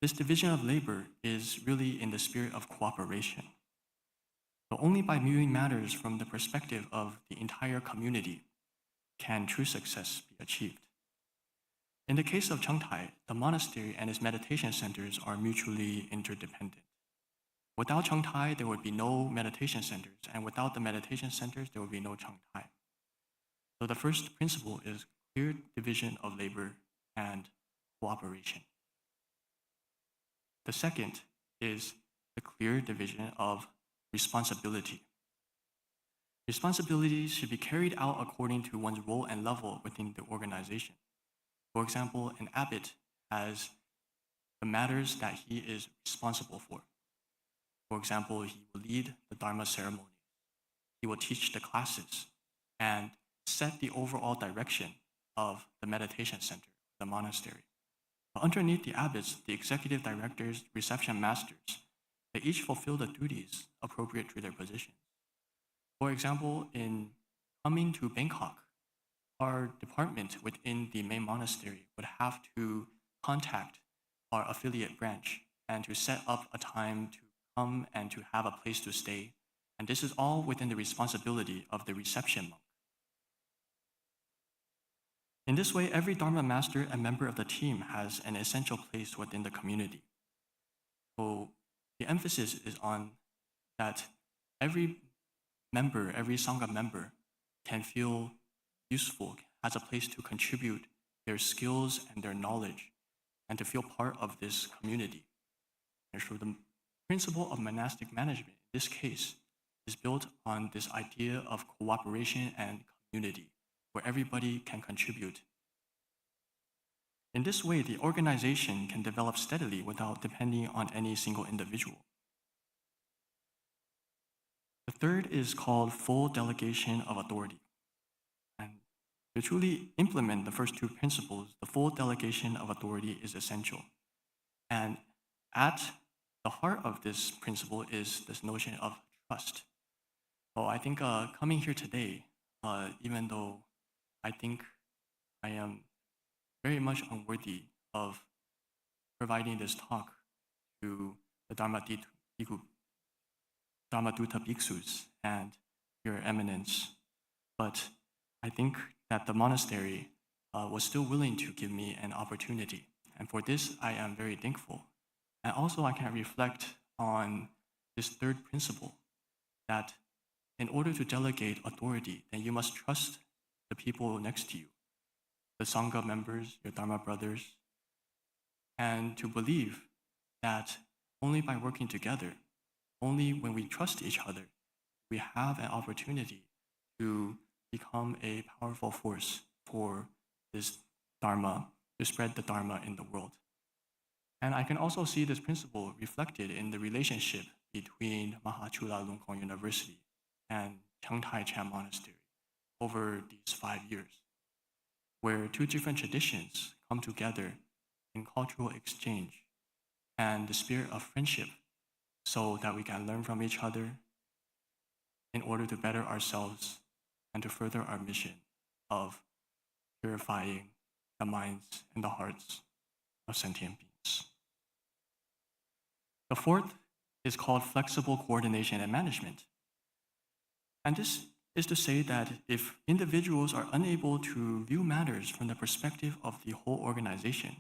this division of labor is really in the spirit of cooperation. So only by viewing matters from the perspective of the entire community can true success be achieved. In the case of Chung Tai, the monastery and its meditation centers are mutually interdependent. Without Chung Tai, there would be no meditation centers, and without the meditation centers, there would be no Chung Tai. So the first principle is clear division of labor and cooperation. The second is the clear division of responsibility. Responsibilities should be carried out according to one's role and level within the organization. For example, an abbot has the matters that he is responsible for. For example, he will lead the Dharma ceremony. He will teach the classes and set the overall direction of the meditation center, the monastery. But underneath the abbots, the executive directors, reception masters, they each fulfill the duties appropriate to their positions. For example, in coming to Bangkok, our department within the main monastery would have to contact our affiliate branch and to set up a time to come and to have a place to stay. And this is all within the responsibility of the reception monk. In this way, every Dharma master and member of the team has an essential place within the community. So the emphasis is on that every member, every Sangha member can feel useful, has a place to contribute their skills and their knowledge, and to feel part of this community. And so the principle of monastic management, in this case, is built on this idea of cooperation and community, where everybody can contribute. In this way, the organization can develop steadily without depending on any single individual. The third is called full delegation of authority. And to truly implement the first two principles, the full delegation of authority is essential. And at the heart of this principle is this notion of trust. So I think coming here today, even though I think I am very much unworthy of providing this talk to the Dhammaduta Bhikkhus and your Eminence, but I think that the monastery was still willing to give me an opportunity. And for this, I am very thankful. And also I can reflect on this third principle, that in order to delegate authority, then you must trust the people next to you, the Sangha members, your Dharma brothers, and to believe that only by working together, only when we trust each other, we have an opportunity to become a powerful force for this Dharma, to spread the Dharma in the world. And I can also see this principle reflected in the relationship between Mahachulalongkornrajavidyalaya University and Chung Monastery over these 5 years, where two different traditions come together in cultural exchange and the spirit of friendship so that we can learn from each other in order to better ourselves and to further our mission of purifying the minds and the hearts of sentient beings. The fourth is called flexible coordination and management. And this is to say that if individuals are unable to view matters from the perspective of the whole organization,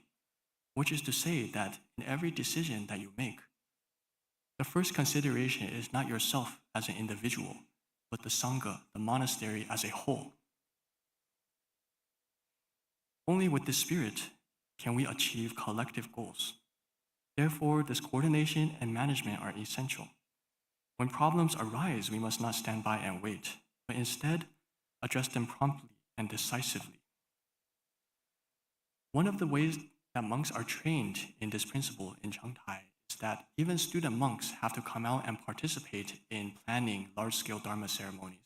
which is to say that in every decision that you make, the first consideration is not yourself as an individual, but the Sangha, the monastery as a whole. Only with this spirit can we achieve collective goals. Therefore, this coordination and management are essential. When problems arise, we must not stand by and wait, but instead address them promptly and decisively. One of the ways that monks are trained in this principle in Changtai is that even student monks have to come out and participate in planning large-scale Dharma ceremonies.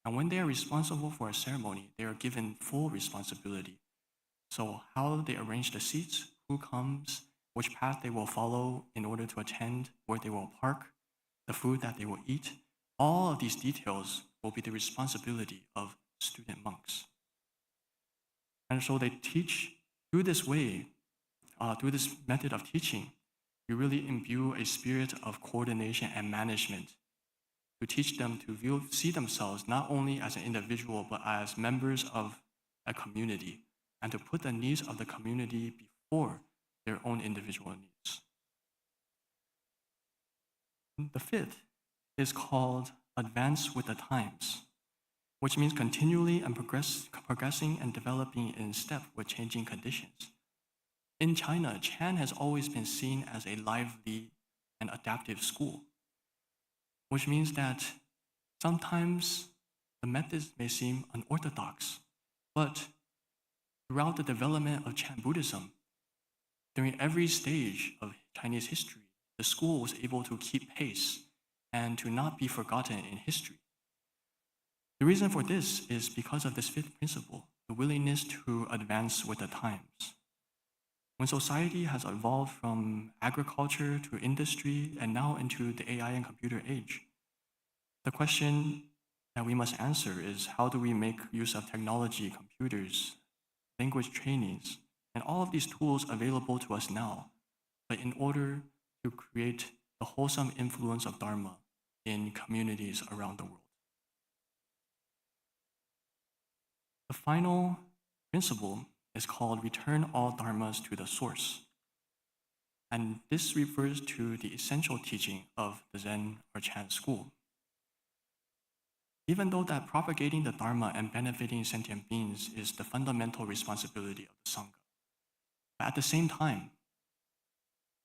And when they are responsible for a ceremony, they are given full responsibility. So how they arrange the seats, who comes, which path they will follow in order to attend, where they will park, the food that they will eat, all of these details will be the responsibility of student monks. And so they teach through this way, through this method of teaching, you really imbue a spirit of coordination and management to teach them to see themselves not only as an individual, but as members of a community, and to put the needs of the community before their own individual needs. The fifth is called advance with the times, which means continually and progressing and developing in step with changing conditions. In China, Chan has always been seen as a lively and adaptive school, which means that sometimes the methods may seem unorthodox, but throughout the development of Chan Buddhism, during every stage of Chinese history, the school was able to keep pace and to not be forgotten in history. The reason for this is because of this fifth principle, the willingness to advance with the times. When society has evolved from agriculture to industry and now into the AI and computer age, the question that we must answer is how do we make use of technology, computers, language trainings, and all of these tools available to us now, but in order to create the wholesome influence of Dharma in communities around the world. The final principle is called return all dharmas to the source. And this refers to the essential teaching of the Zen or Chan school. Even though that propagating the Dharma and benefiting sentient beings is the fundamental responsibility of the Sangha, but at the same time,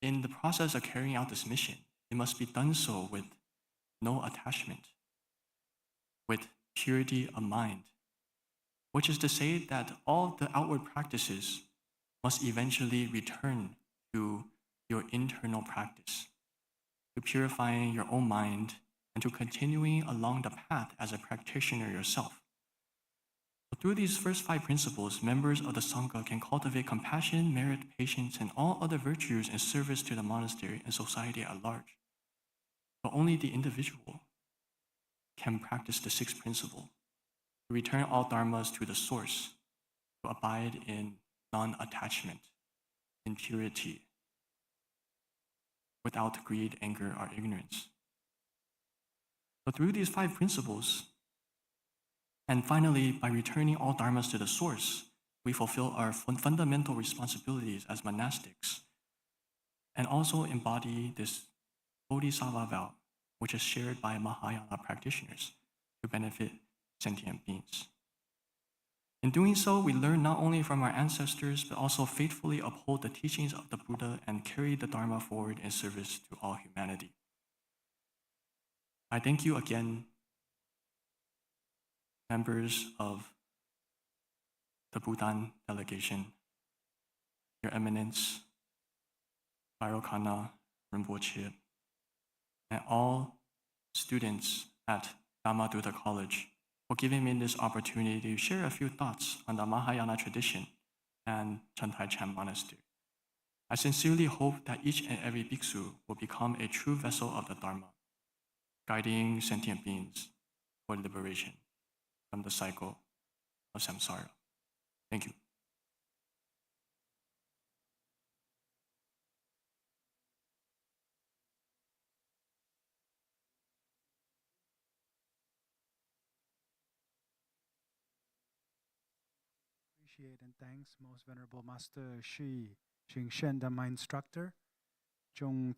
in the process of carrying out this mission, it must be done so with no attachment, with purity of mind, which is to say that all the outward practices must eventually return to your internal practice, to purifying your own mind and to continuing along the path as a practitioner yourself. Through these first 5 principles, members of the Sangha can cultivate compassion, merit, patience, and all other virtues in service to the monastery and society at large. But only the individual can practice the 6th principle, to return all dharmas to the source, to abide in non-attachment, in purity, without greed, anger, or ignorance. But through these 5 principles, and finally, by returning all dharmas to the source, we fulfill our fundamental responsibilities as monastics and also embody this bodhisattva vow, which is shared by Mahayana practitioners to benefit sentient beings. In doing so, we learn not only from our ancestors, but also faithfully uphold the teachings of the Buddha and carry the Dharma forward in service to all humanity. I thank you again, members of the Bhutan delegation, Your Eminence Virochana Rinpoche, and all students at Dhammaduta College for giving me this opportunity to share a few thoughts on the Mahayana tradition and Chantai Chan Monastery. I sincerely hope that each and every bhikkhu will become a true vessel of the Dharma, guiding sentient beings for liberation from the cycle of samsara. Thank you. Appreciate and thanks Most Venerable Master Xingzhen, Dhamma Instructor, Chung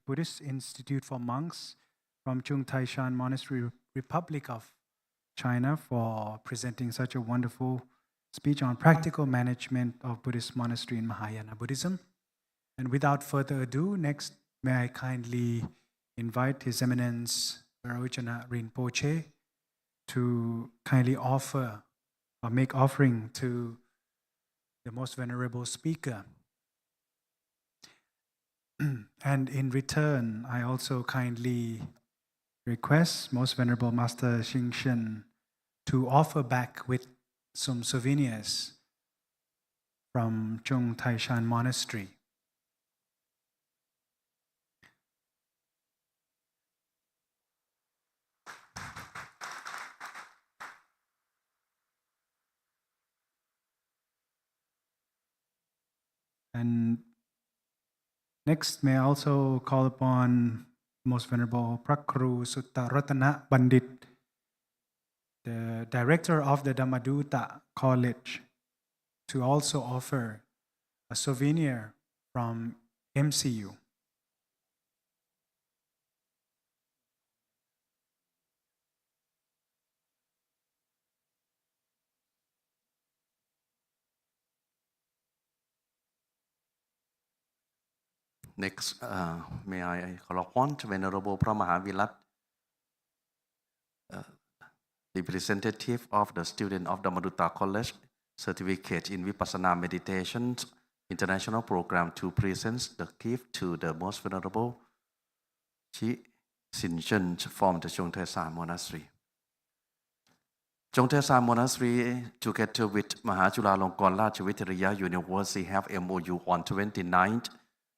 Buddhist Institute for Monks from Chung Shan Monastery, Republic of China, for presenting such a wonderful speech on practical management of Buddhist monastery in Mahayana Buddhism. And without further ado, next may I kindly invite His Eminence Virochana Rinpoche to kindly offer or make offering to the Most Venerable Speaker. And in return, I also kindly request Most Venerable Master Xingzhen to offer back with some souvenirs from Chung Shan Monastery. And next, may I also call upon Most Venerable Prakru Suttaratana Bandit, the Director of the Dhammaduta College, to also offer a souvenir from MCU. Next, may I call upon Venerable Phra Mahavirat, representative of the student of Dhammaduta College, certificate in Vipassana Meditation International Program, to present the gift to the Most Venerable Xingzhen from the Chung Shan Monastery. Chung Shan Monastery, together with Mahachulalongkornrajavidyalaya University, have MOU on 29th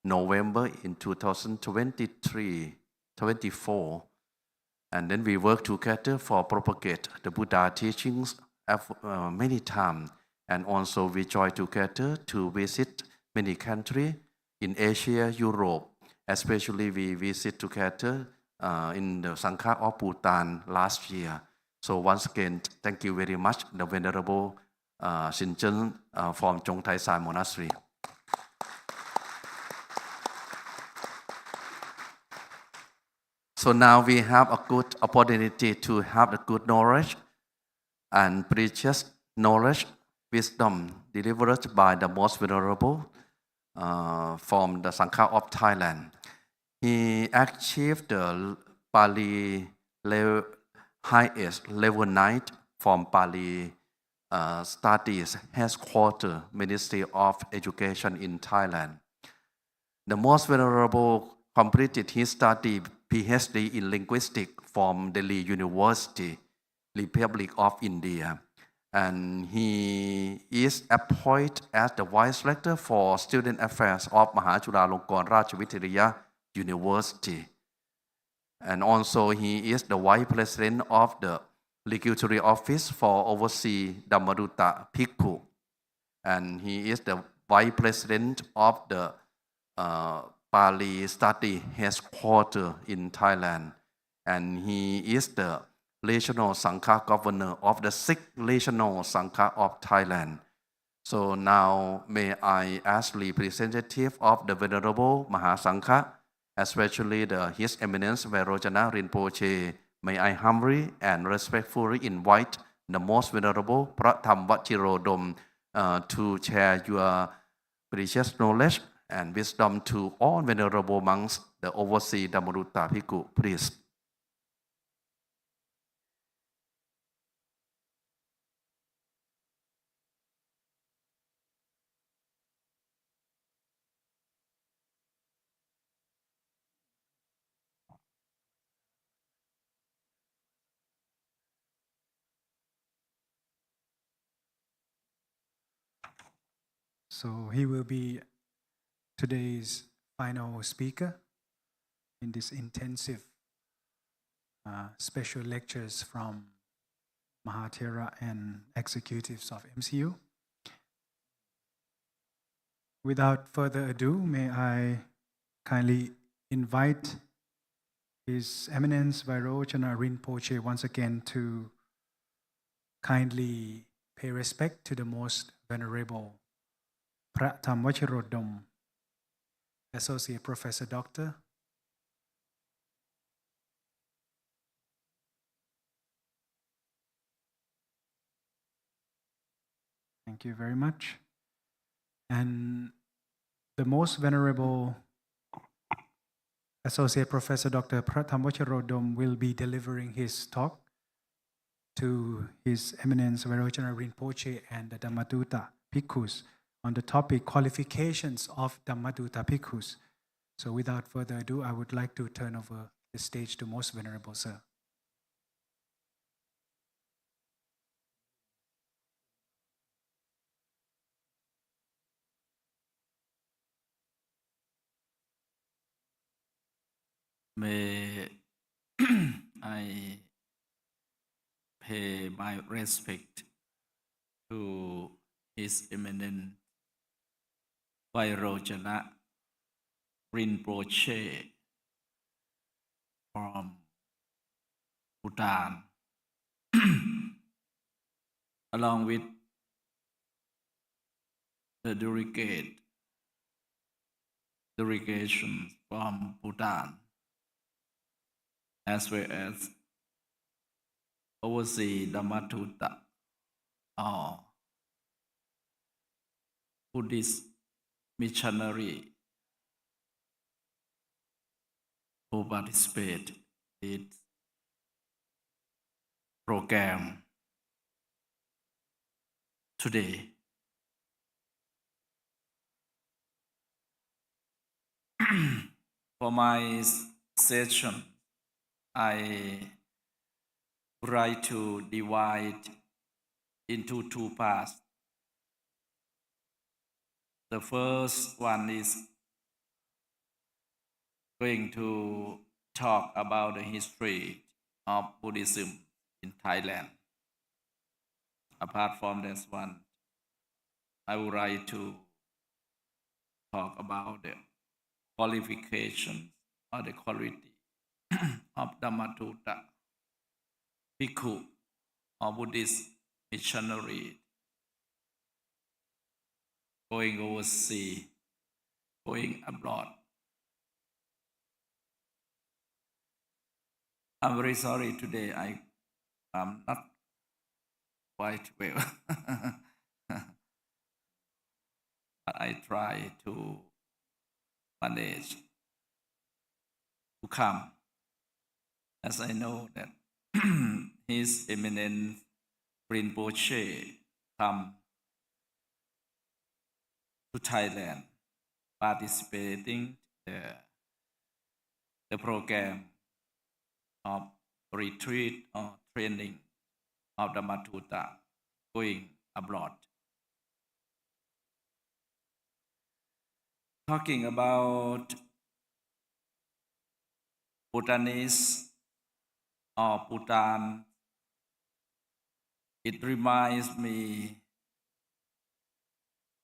November in 2023-24, and then we work together for propagate the Buddha teachings many times, and also we join together to visit many countries in Asia, Europe. Especially we visit together in the Sangha of Bhutan last year. So once again, thank you very much, the Venerable Xingzhen from Chung Shan Monastery. So now we have a good opportunity to have the good knowledge and precious knowledge, wisdom delivered by the Most Venerable from the Sangha of Thailand. He achieved the Pali highest level 9 from Pali studies headquarters Ministry of Education in Thailand. The Most Venerable completed his study PhD in linguistics from Delhi University, Republic of India, and he is appointed as the Vice Rector for Student Affairs of Mahachulalongkornrajavidyalaya University. And also he is the Vice President of the Regulatory Office for Overseas Dhammaduta Bhikkhus, and he is the Vice President of the Pali Study Headquarters in Thailand, and he is the Regional Sangha Governor of the 6th Regional Sangha of Thailand. So now may I ask representative of the Venerable Mahasangha, especially His Eminence Virochana Rinpoche, may I humbly and respectfully invite the Most Venerable Phra Dhammavajirodom to share your precious knowledge and wisdom to all venerable monks, the overseas Dhammaduta Bhikkhus, please. So he will be today's final speaker in this intensive special lectures from Mahathera and executives of MCU. Without further ado, may I kindly invite His Eminence Virochana Rinpoche once again to kindly pay respect to the Most Venerable Phra Dhammavajirodom, Associate Professor Doctor. Thank you very much. And the Most Venerable Associate Professor Dr. Phra Dhammavajirodom will be delivering his talk to His Eminence Virochana Rinpoche and the Dhammaduta Bhikkhus on the topic Qualifications of Dhammaduta Bhikkhus. So without further ado, I would like to turn over the stage to Most Venerable Sir. May I pay my respect to His Eminence Virochana Rinpoche from Bhutan, along with the delegations from Bhutan, as well as overseas Dhammaduta or Buddhist missionary who participate in program today. For my session, I would like to divide into two parts. The first one is going to talk about the history of Buddhism in Thailand. Apart from this one, I would like to talk about the qualifications or the quality of Dhammaduta Bhikkhu or Buddhist missionary going overseas, going abroad. I'm very sorry today I am not quite well. But I try to manage to come, as I know that His Eminence Rinpoche come to Thailand, participating the program of retreat or training of Dhammaduta going abroad. Talking about Bhutanese or Bhutan, it reminds me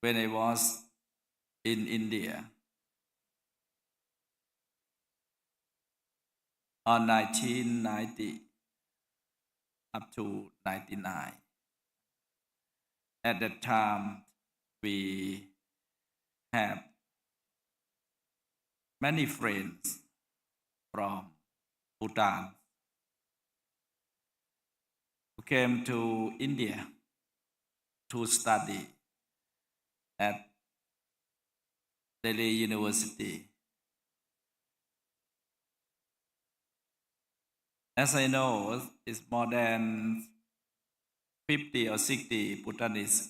when I was in India on 1990 up to 99. At that time, we have many friends from Bhutan who came to India to study at Delhi University. As I know, it's more than 50 or 60 Bhutanese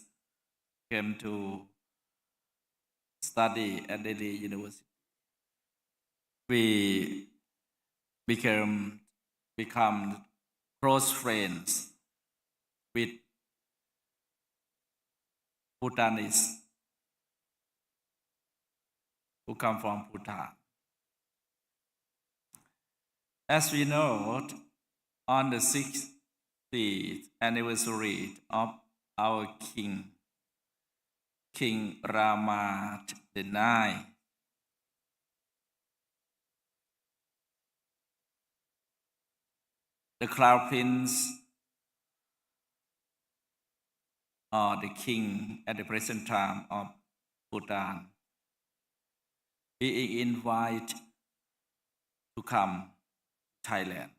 came to study at Delhi University. We become close friends with Bhutanese who come from Bhutan. As we know, on the 60th anniversary of our King Rama IX, the Crown Prince or the king at the present time of Bhutan being invited to come to Thailand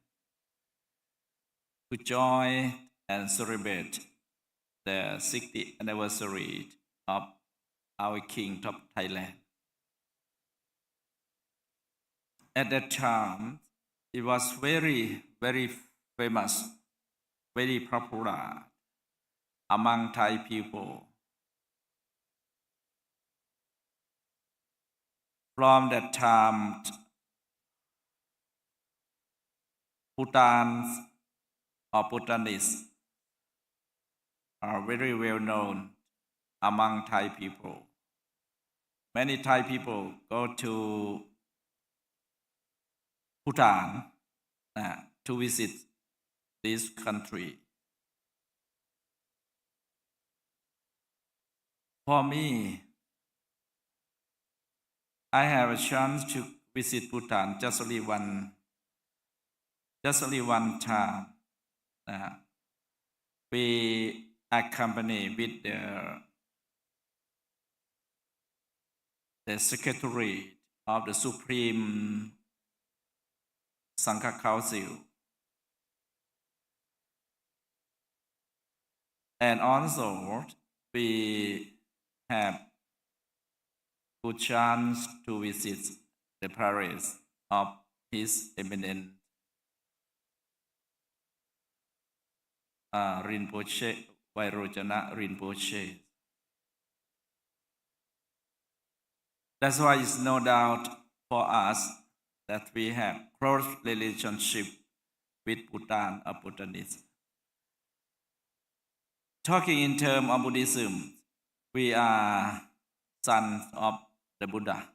to join and celebrate the 60th anniversary of our King of Thailand. At that time, it was very, very famous, very popular among Thai people. From that time, Bhutan or Bhutanese are very well known among Thai people. Many Thai people go to Bhutan to visit this country. For me, I have a chance to visit Bhutan just only one time. We accompany with the secretary of the Supreme Sangha Council, and also we have good chance to visit the palace of His Eminence Rinpoche, Virochana Rinpoche. That's why it's no doubt for us that we have close relationship with Bhutan or Bhutanese. Talking in terms of Buddhism, we are sons of the Buddha.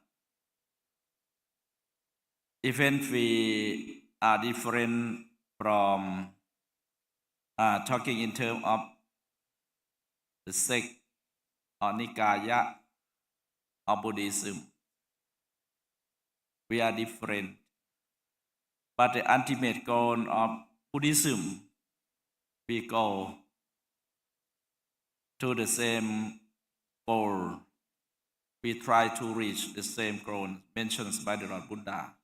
Even we are different from talking in terms of the sect or Nikaya of Buddhism, we are different. But the ultimate goal of Buddhism, we go to the same goal. We try to reach the same goal mentioned by the Lord Buddha,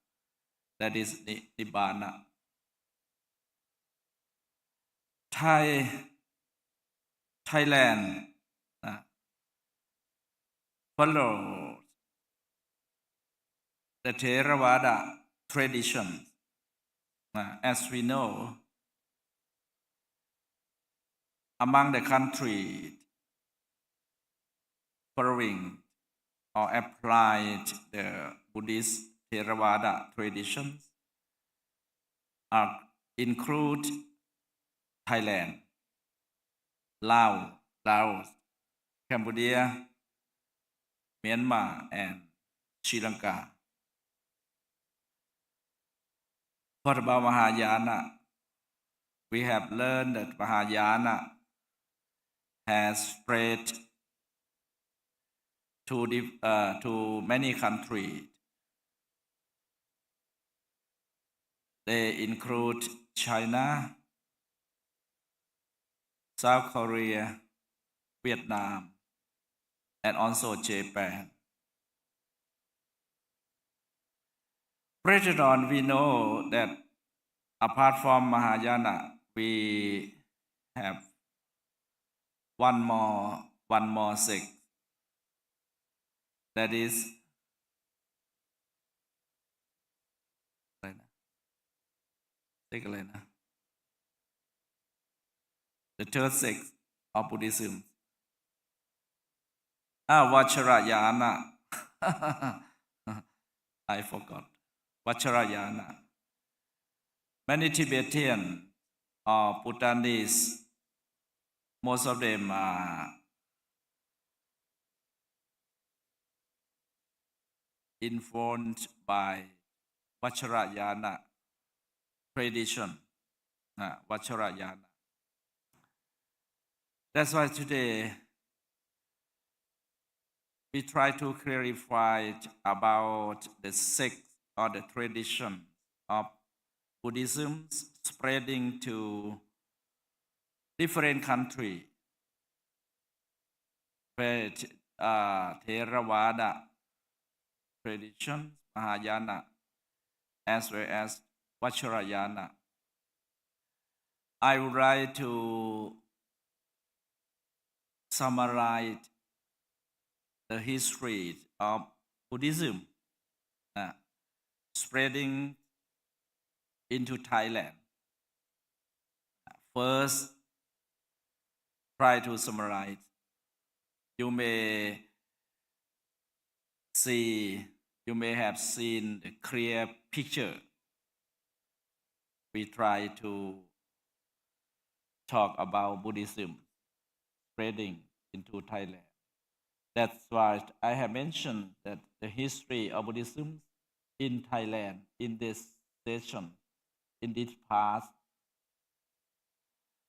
that is Nibbana. Thailand follows the Theravada tradition. As we know, among the country following or applied the Buddhist Theravada traditions include Thailand, Laos, Cambodia, Myanmar, and Sri Lanka. What about Mahayana? We have learned that Mahayana has spread to many countries. They include China, South Korea, Vietnam, and also Japan. Later on, we know that apart from Mahayana, we have one more sect. That is the third sect of Buddhism. Vajrayana. I forgot. Vajrayana. Many Tibetan or Bhutanese, most of them are influenced by Vajrayana tradition. Vajrayana. That's why today we try to clarify about the sect or the tradition of Buddhism spreading to different countries. Where Theravada tradition, Mahayana, as well as Vajrayana. I would like to summarize the history of Buddhism spreading into Thailand. First, try to summarize. You may have seen a clear picture. We try to talk about Buddhism spreading into Thailand. That's why I have mentioned that the history of Buddhism in Thailand in this session, in this past.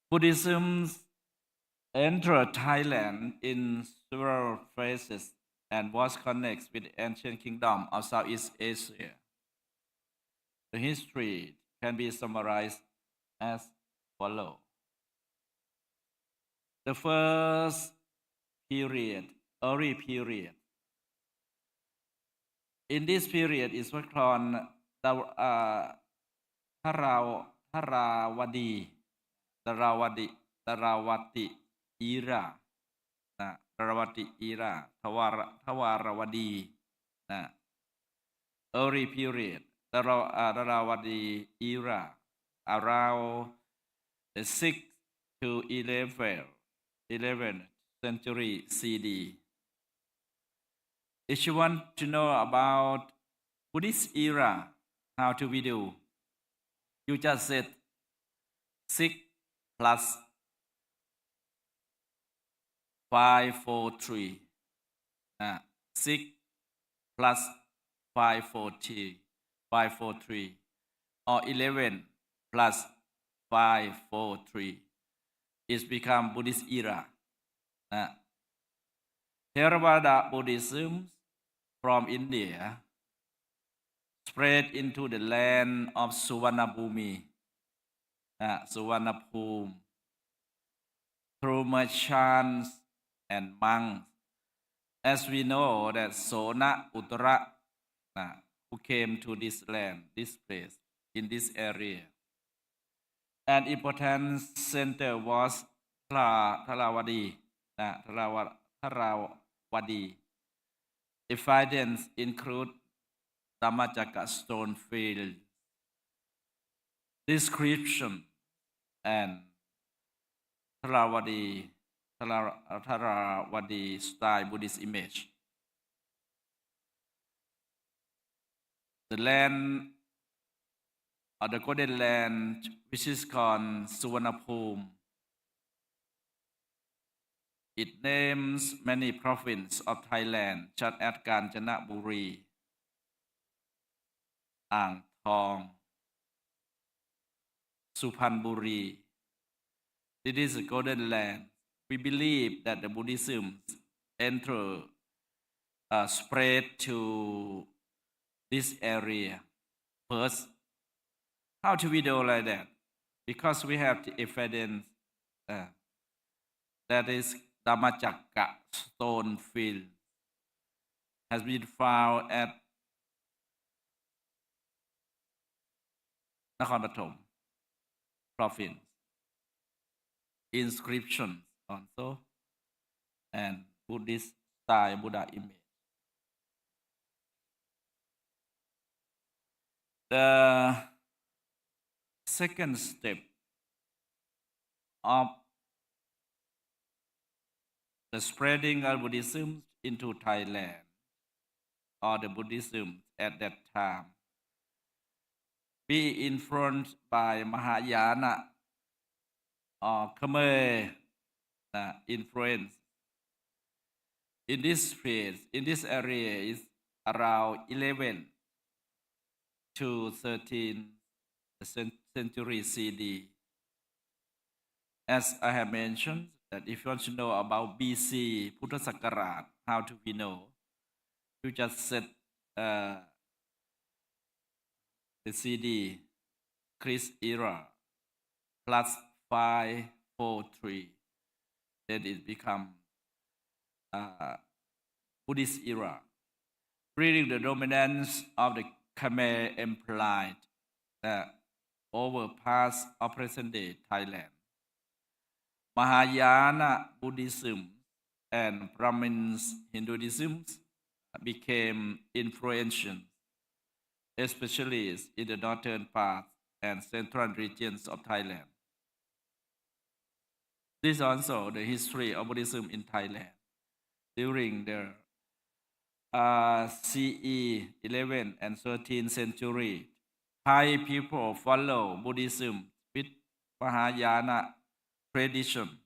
Buddhism entered Thailand in several phases and was connected with the ancient kingdom of Southeast Asia. The history can be summarized as follows. The first period, early period. In this period is what called Dharawati era. Dharawati era, Dhawarawadi. Early period, Dharawati era, around the 6th to 11th century CD. If you want to know about Buddhist era, how do we do? You just said 6 plus 543. 6 plus 543. Or 11 plus 543. It's become Buddhist era. Theravada Buddhism from India spread into the land of Suvarnabhumi, Suvarnabhumi, through merchants and monks. As we know that Sona Uttara, who came to this land, this place, in this area. An important center was Tharawadi. Evidence include Dhammajaka stone field, description, and Tharawadi Dhammavadi style Buddhist image. The land or the golden land, which is called Suvarnabhumi, it names many provinces of Thailand, such as Kanchanaburi, Ang Thong, Suphanburi. It is a golden land. We believe that the Buddhism spread to this area first. How do we know like that? Because we have the evidence that is Dhammachakka stone field has been found at Nakhon Pathom province. Inscriptions also and Buddhist style Buddha image. The second step of the spreading of Buddhism into Thailand, or the Buddhism at that time, be influenced by Mahayana or Khmer influence. In this phase, in this area, is around 11 to 13th century CD. As I have mentioned, that if you want to know about BC, Puttha Sakarat, how do we know? You just set the CD, Christ era, plus 543. Then it become Buddhist era. During the dominance of the Khmer Empire over past of present-day Thailand, Mahayana Buddhism and Brahmins Hinduism became influential, especially in the northern part and central regions of Thailand. This is also the history of Buddhism in Thailand. During the CE 11 and 13th century, Thai people follow Buddhism with Mahayana tradition.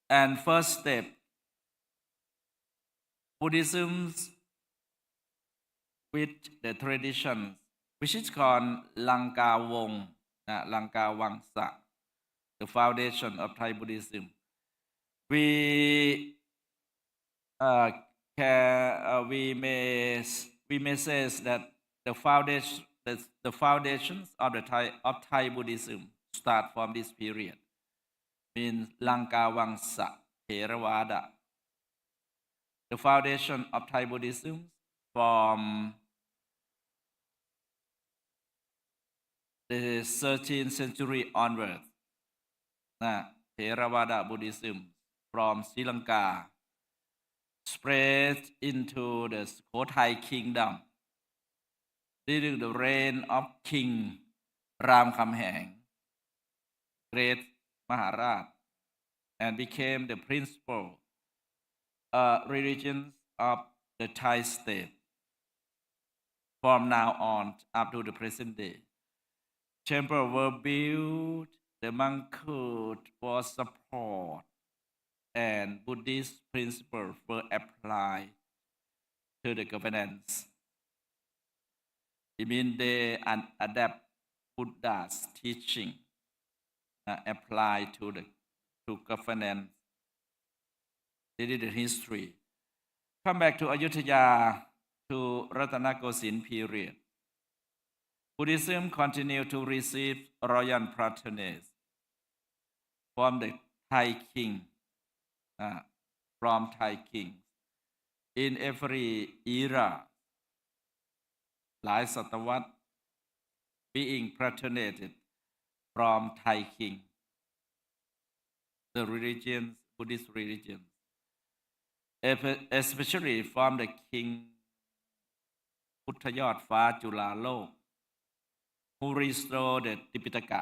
And first step, Buddhism with the traditions, which is called Langkawong, Langkawangsa, the foundation of Thai Buddhism. We may say that the foundations of Thai Buddhism start from this period. Means Langkawangsa Theravada. The foundation of Thai Buddhism from the 13th century onwards. Theravada Buddhism from Sri Lanka spread into the Sukhothai kingdom during the reign of King Ram Khamhaeng, great Maharaj, and became the principal religion of the Thai state from now on up to the present day. Temples were built, the monkhood was supported, and Buddhist principles were applied to the governance. It means they adapt Buddha's teaching applied to governance. This is the history. Come back to Ayutthaya, to Ratanakosin period. Buddhism continued to receive royal patronage from the Thai king, in every era, like Satavat being patronated from Thai king. The religions, Buddhist religions, especially from the king Puttayot Phra Chulalok, who restored the Tipitaka.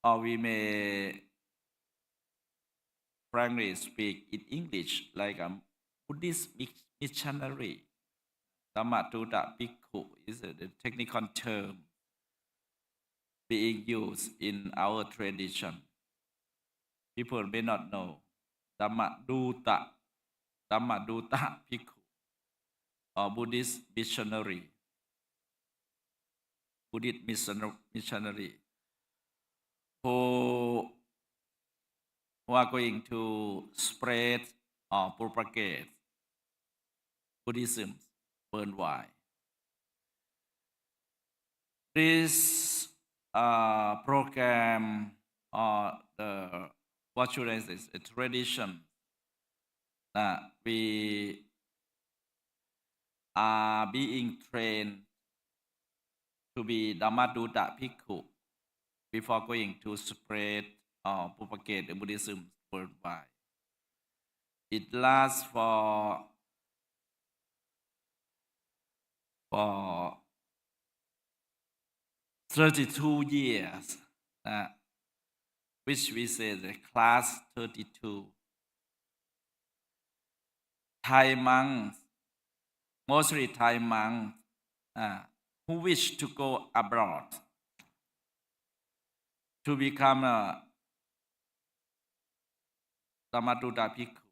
or we may frankly speak in English like a Buddhist missionary. Dhammaduta Bhikkhu is the technical term being used in our tradition. People may not know Dhammaduta Bhikkhu or Buddhist missionary. Buddhist missionary who are going to spread or propagate Buddhism worldwide. This program or what should I say, a tradition that we are being trained to be Dhammaduta Bhikkhu before going to spread or propagate the Buddhism worldwide. It lasts for 32 years, which we say the class 32. Thai monks, mostly Thai monks, who wish to go abroad to become a Dhammaduta Bhikkhu.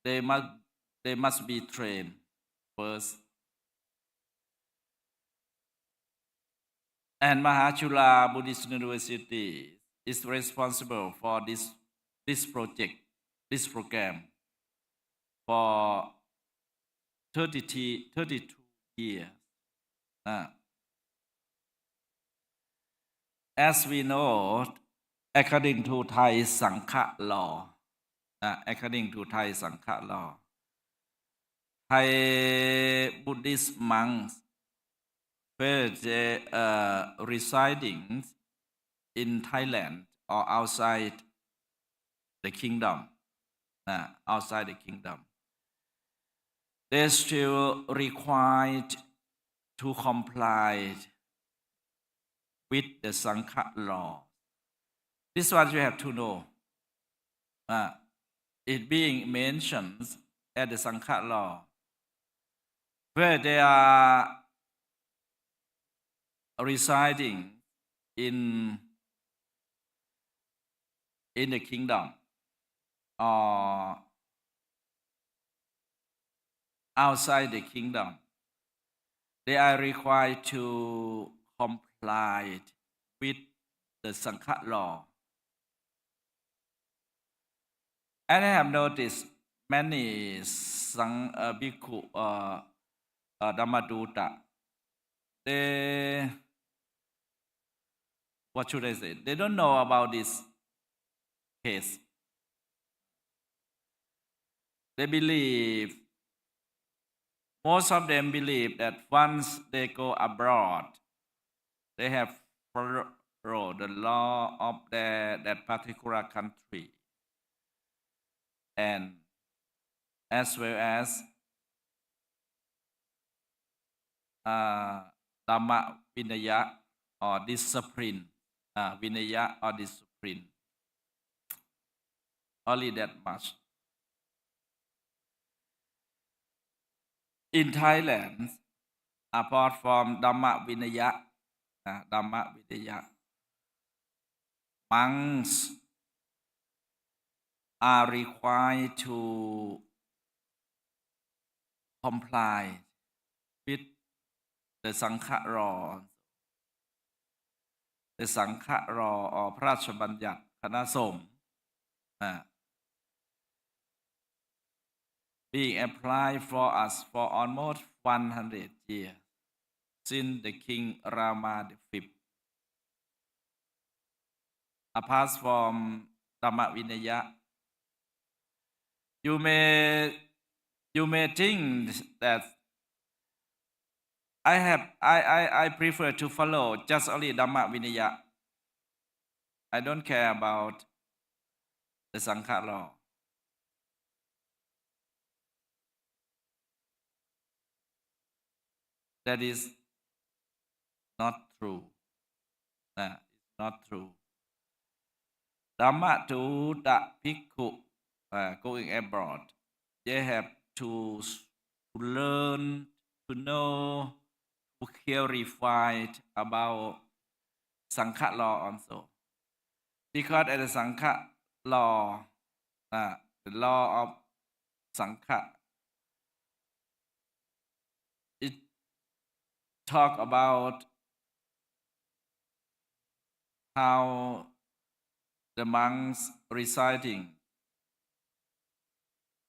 They must be trained first. And Mahachula Buddhist University is responsible for this project, this program, for 32 years. As we know, according to Thai Sangha law, Thai Buddhist monks, where they residing in Thailand or outside the kingdom, they're still required to comply with the Sangha law. This is what you have to know. It being mentioned at the Sangha law, where they are residing in the kingdom or outside the kingdom, they are required to comply with the Sangha law. And I have noticed many Bhikkhu Dhammaduta, what should I say? They don't know about this case. They believe, most of them believe that once they go abroad, they have followed the law of that particular country, and as well as Dhamma Vinaya or discipline. Vinaya or discipline. Only that much. In Thailand, apart from Dhamma Vinaya, monks are required to comply with the Sangha law. The Sangha law or พระราชบัญญัติคณะสงฆ์ being applied for us for almost 100 years since the King Rama V. Apart from Dhamma Vinaya, you may think that I prefer to follow just only Dhamma Vinaya. I don't care about the Sangha law. That is not true. It's not true. Dhammaduta Bhikkhu going abroad, they have to learn, to know, to clarify about Sangha law also. Because at the Sangha law, the law of Sangha, it talk about how the monks residing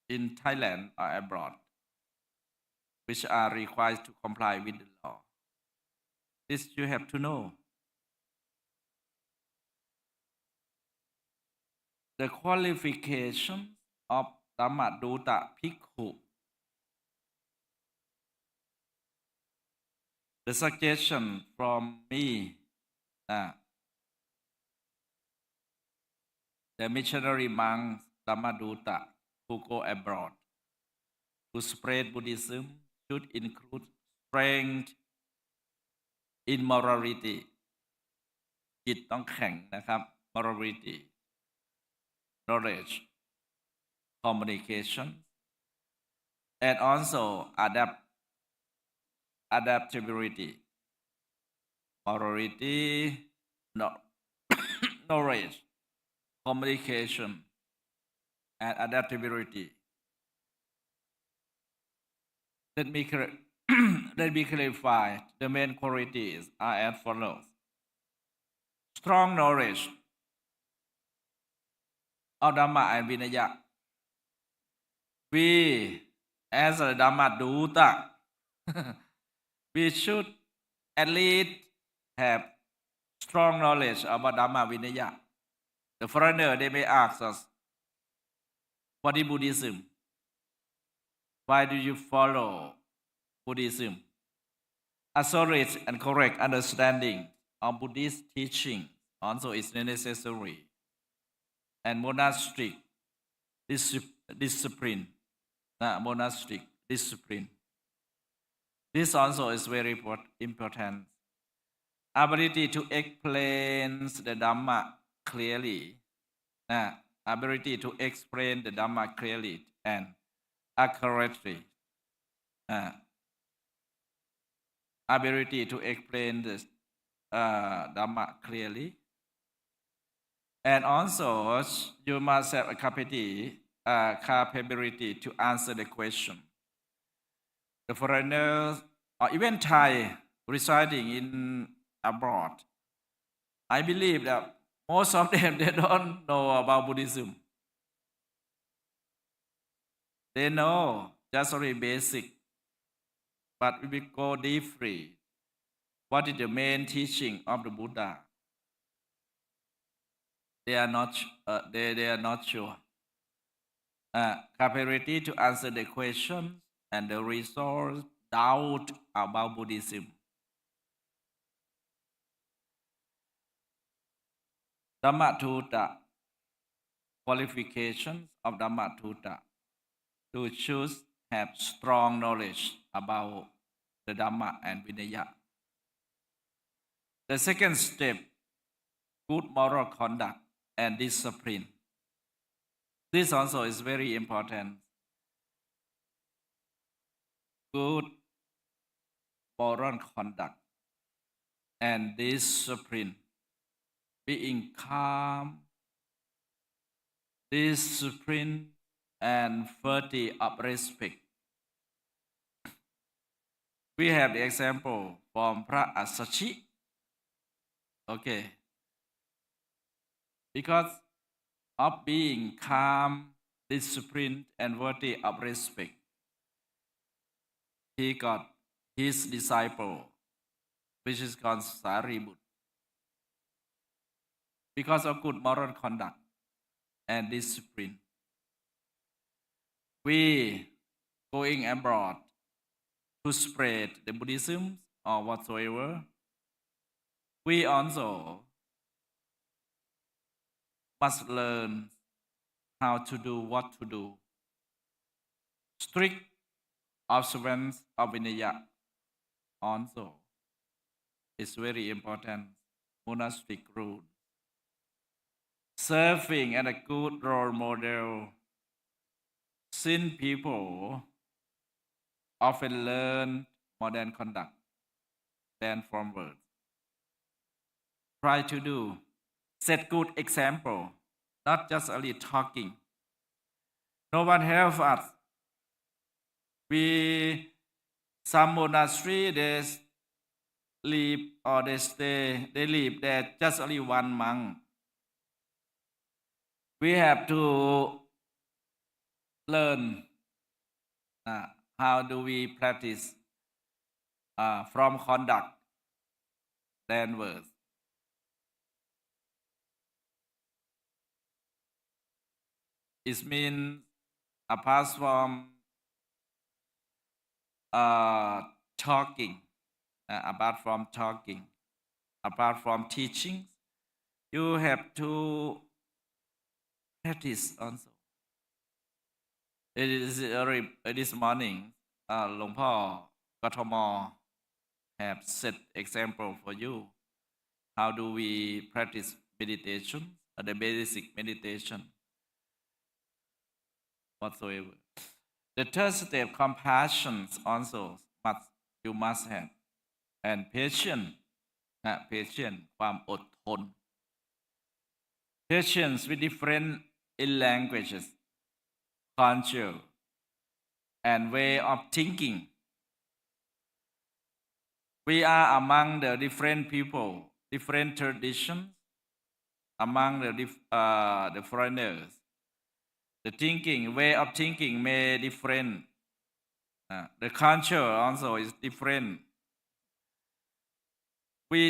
in Thailand or abroad, which are required to comply with the law. This you have to know. The qualifications of Dhammaduta Bhikkhu. The suggestion from me, the missionary monks Dhammaduta who go abroad to spread Buddhism should include strength in morality. จิตต้องแข็งนะครับ morality, knowledge, communication, and also adaptability. Morality, knowledge, communication, and adaptability. Let me clarify. The main qualities are as follows. Strong knowledge of Dhamma and Vinaya. We, as a Dhammaduta, we should at least have strong knowledge about Dhamma Vinaya. The foreigner, they may ask us, what is Buddhism? Why do you follow Buddhism? A solid and correct understanding of Buddhist teaching also is necessary. And monastic discipline. Monastic discipline. This also is very important. Ability to explain the Dhamma clearly. Ability to explain the Dhamma clearly and accurately. Ability to explain the Dhamma clearly. And also, you must have a capacity to answer the question. The foreigners, or even Thai residing in abroad, I believe that most of them, they don't know about Buddhism. They know just only basic, but we will go deeply. What is the main teaching of the Buddha? They are not sure. Capacity to answer the question and the resource doubt about Buddhism. Dhammaduta, qualifications of Dhammaduta. To choose have strong knowledge about the Dhamma and Vinaya. The second step, good moral conduct and discipline. This also is very important. Good moral conduct and discipline. Being calm, discipline, and worthy of respect. We have the example from Phra Asachi. Okay. Because of being calm, disciplined, and worthy of respect, he got his disciple, which is called Sariputta. Because of good moral conduct and discipline, we going abroad to spread the Buddhism or whatsoever, we also must learn how to do what to do. Strict observance of Vinaya also is very important. monastic rules. Serving as a good role model, since people often learn more than conduct than from words. Try to do, set good example, not just only talking. No one helps us. Some monastery, they live or they live there just only one month. We have to learn how do we practice from conduct than words. It means apart from talking, apart from teaching, you have to practice also. It is this morning, หลวงพ่อกทม have set example for you. How do we practice meditation, the basic meditation whatsoever. The third step, compassion also you must have, and patience, ความอดทน Patience with different in languages, culture, and way of thinking. We are among the different people, different traditions, among the foreigners. The thinking, way of thinking may different. The culture also is different. We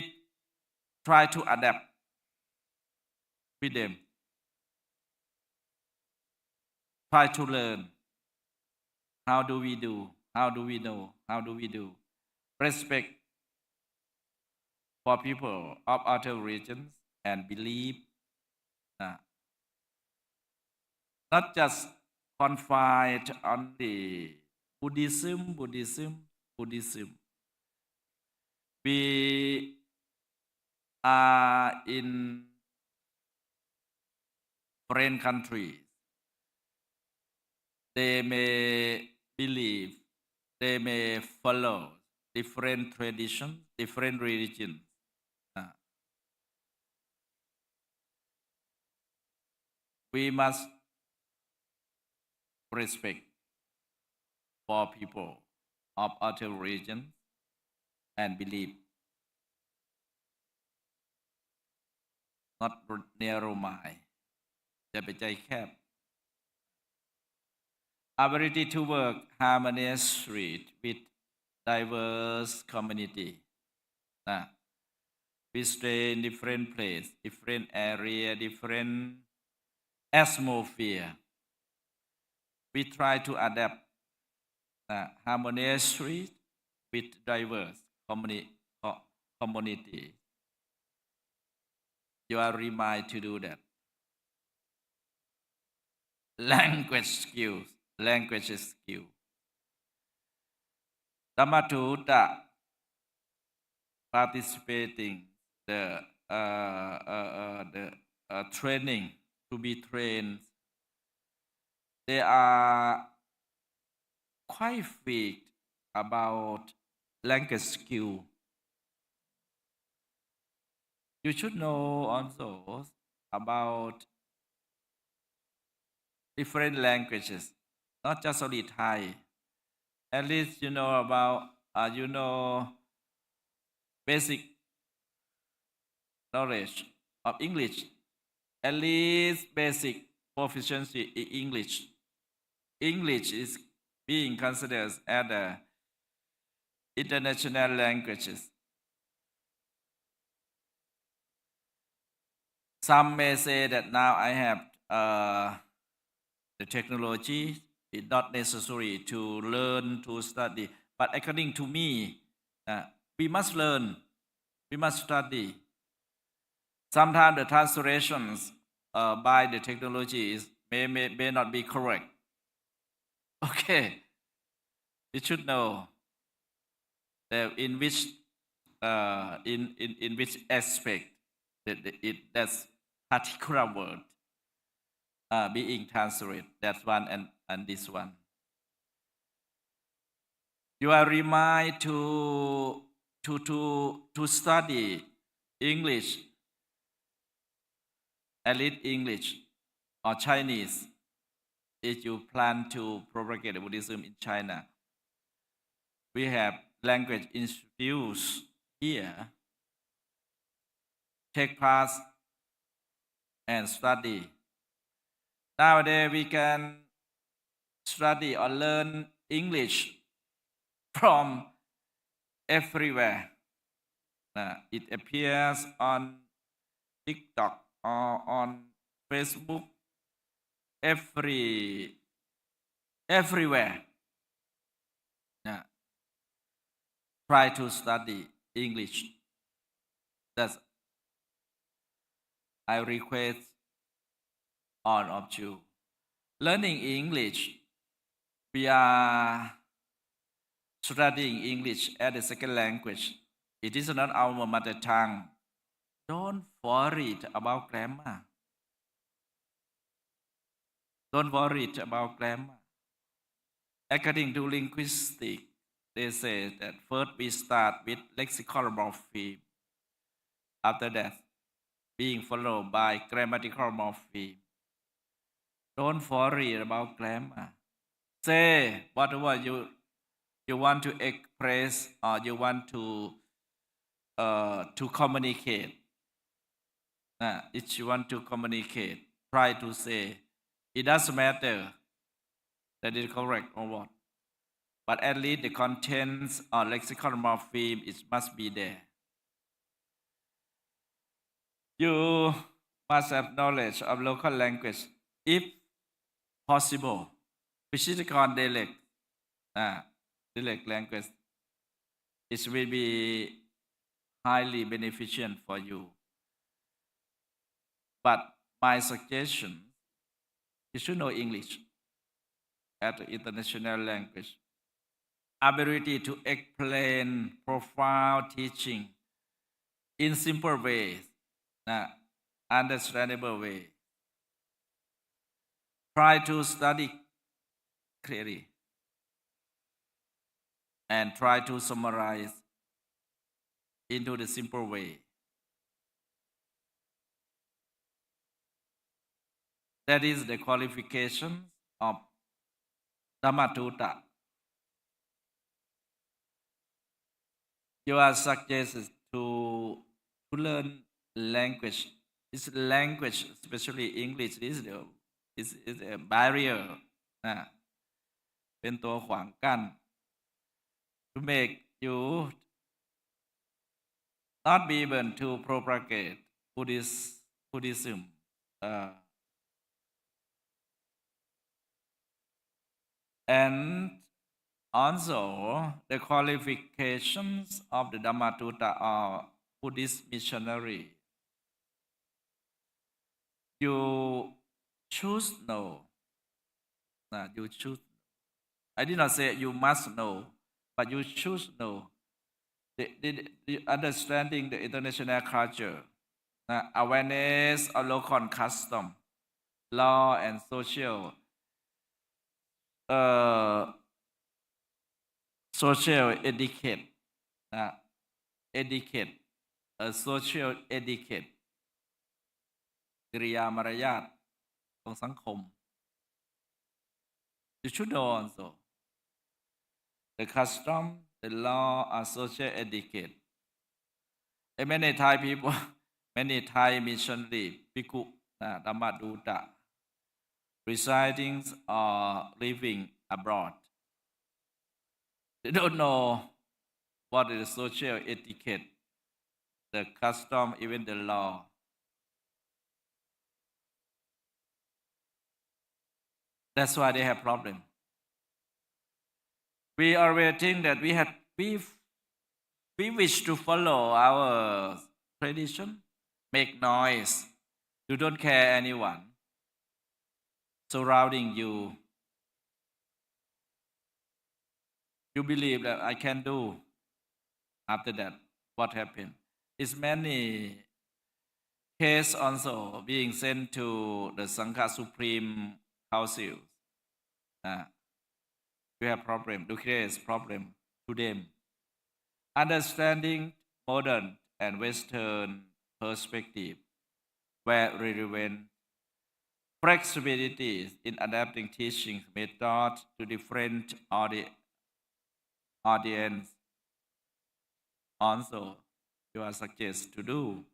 try to adapt with them. Try to learn. How do we do? How do we know? How do we do? Respect for people of other religions and belief. Not just confined on the Buddhism. We are in foreign countries. They may believe, they may follow different traditions, different religions. We must respect for people of other religions and belief. Not narrow mind. จะไปใจแคบ Ability to work harmoniously with diverse community. We stay in different place, different area, different atmosphere. We try to adapt harmoniously with diverse community. You are reminded to do that. Language skill. Dhammaduta participating the training to be trained. They are quite weak about language skill. You should know also about different languages, not just only Thai. At least you know about basic knowledge of English. At least basic proficiency in English. English is being considered as the international languages. Some may say that now I have the technology. It's not necessary to learn, to study. But according to me, we must learn, we must study. Sometimes the translations by the technologies may not be correct. Okay, we should know that in which aspect That's particular word being translated. That one and this one. You are reminded to study English, at least English or Chinese, if you plan to propagate Buddhism in China. We have language institutes here. Take part and study. Nowadays we can study or learn English from everywhere. It appears on TikTok or on Facebook, everywhere. Try to study English. That's I request all of you. Learning English, we are studying English as a second language. It is not our mother tongue. Don't worry about grammar. Don't worry about grammar. According to linguistics, they say that first we start with lexical morpheme. After that, being followed by grammatical morpheme. Don't worry about grammar. Say whatever you want to express or you want to communicate. If you want to communicate, try to say. It doesn't matter that is correct or what. But at least the contents or lexical morpheme must be there. You must have knowledge of local language, if possible. Which is called dialect. Dialect language. It will be highly beneficial for you. But my suggestion, you should know English as an international language. Ability to explain profound teaching in simple ways, understandable way. Try to study clearly and try to summarize into the simple way. That is the qualifications of Dhammaduta. You are suggested to learn language. This language, especially English, is a barrier. เป็นตัวขวางกั้น to make you not be able to propagate Buddhism. And also the qualifications of the Dhammaduta are Buddhist missionary. You choose no. You choose. I did not say you must know, but you choose no. The understanding the international culture, awareness of local custom, law and social etiquette, social etiquette กิริยามารยาทของสังคม You should know also the custom, the law, and social etiquette. And many Thai people, many Thai missionary, Bhikkhus, Dhammaduta, residing or living abroad. They don't know what is the social etiquette, the custom, even the law. That's why they have problem. We always think that we wish to follow our tradition, make noise. You don't care anyone surrounding you. You believe that I can do. After that, what happened? It's many case also being sent to the Sangha Supreme Council. We have problem, to create problem to them. Understanding modern and Western perspective were relevant. Flexibility in adapting teaching method to different audience. Also, you are suggested to do.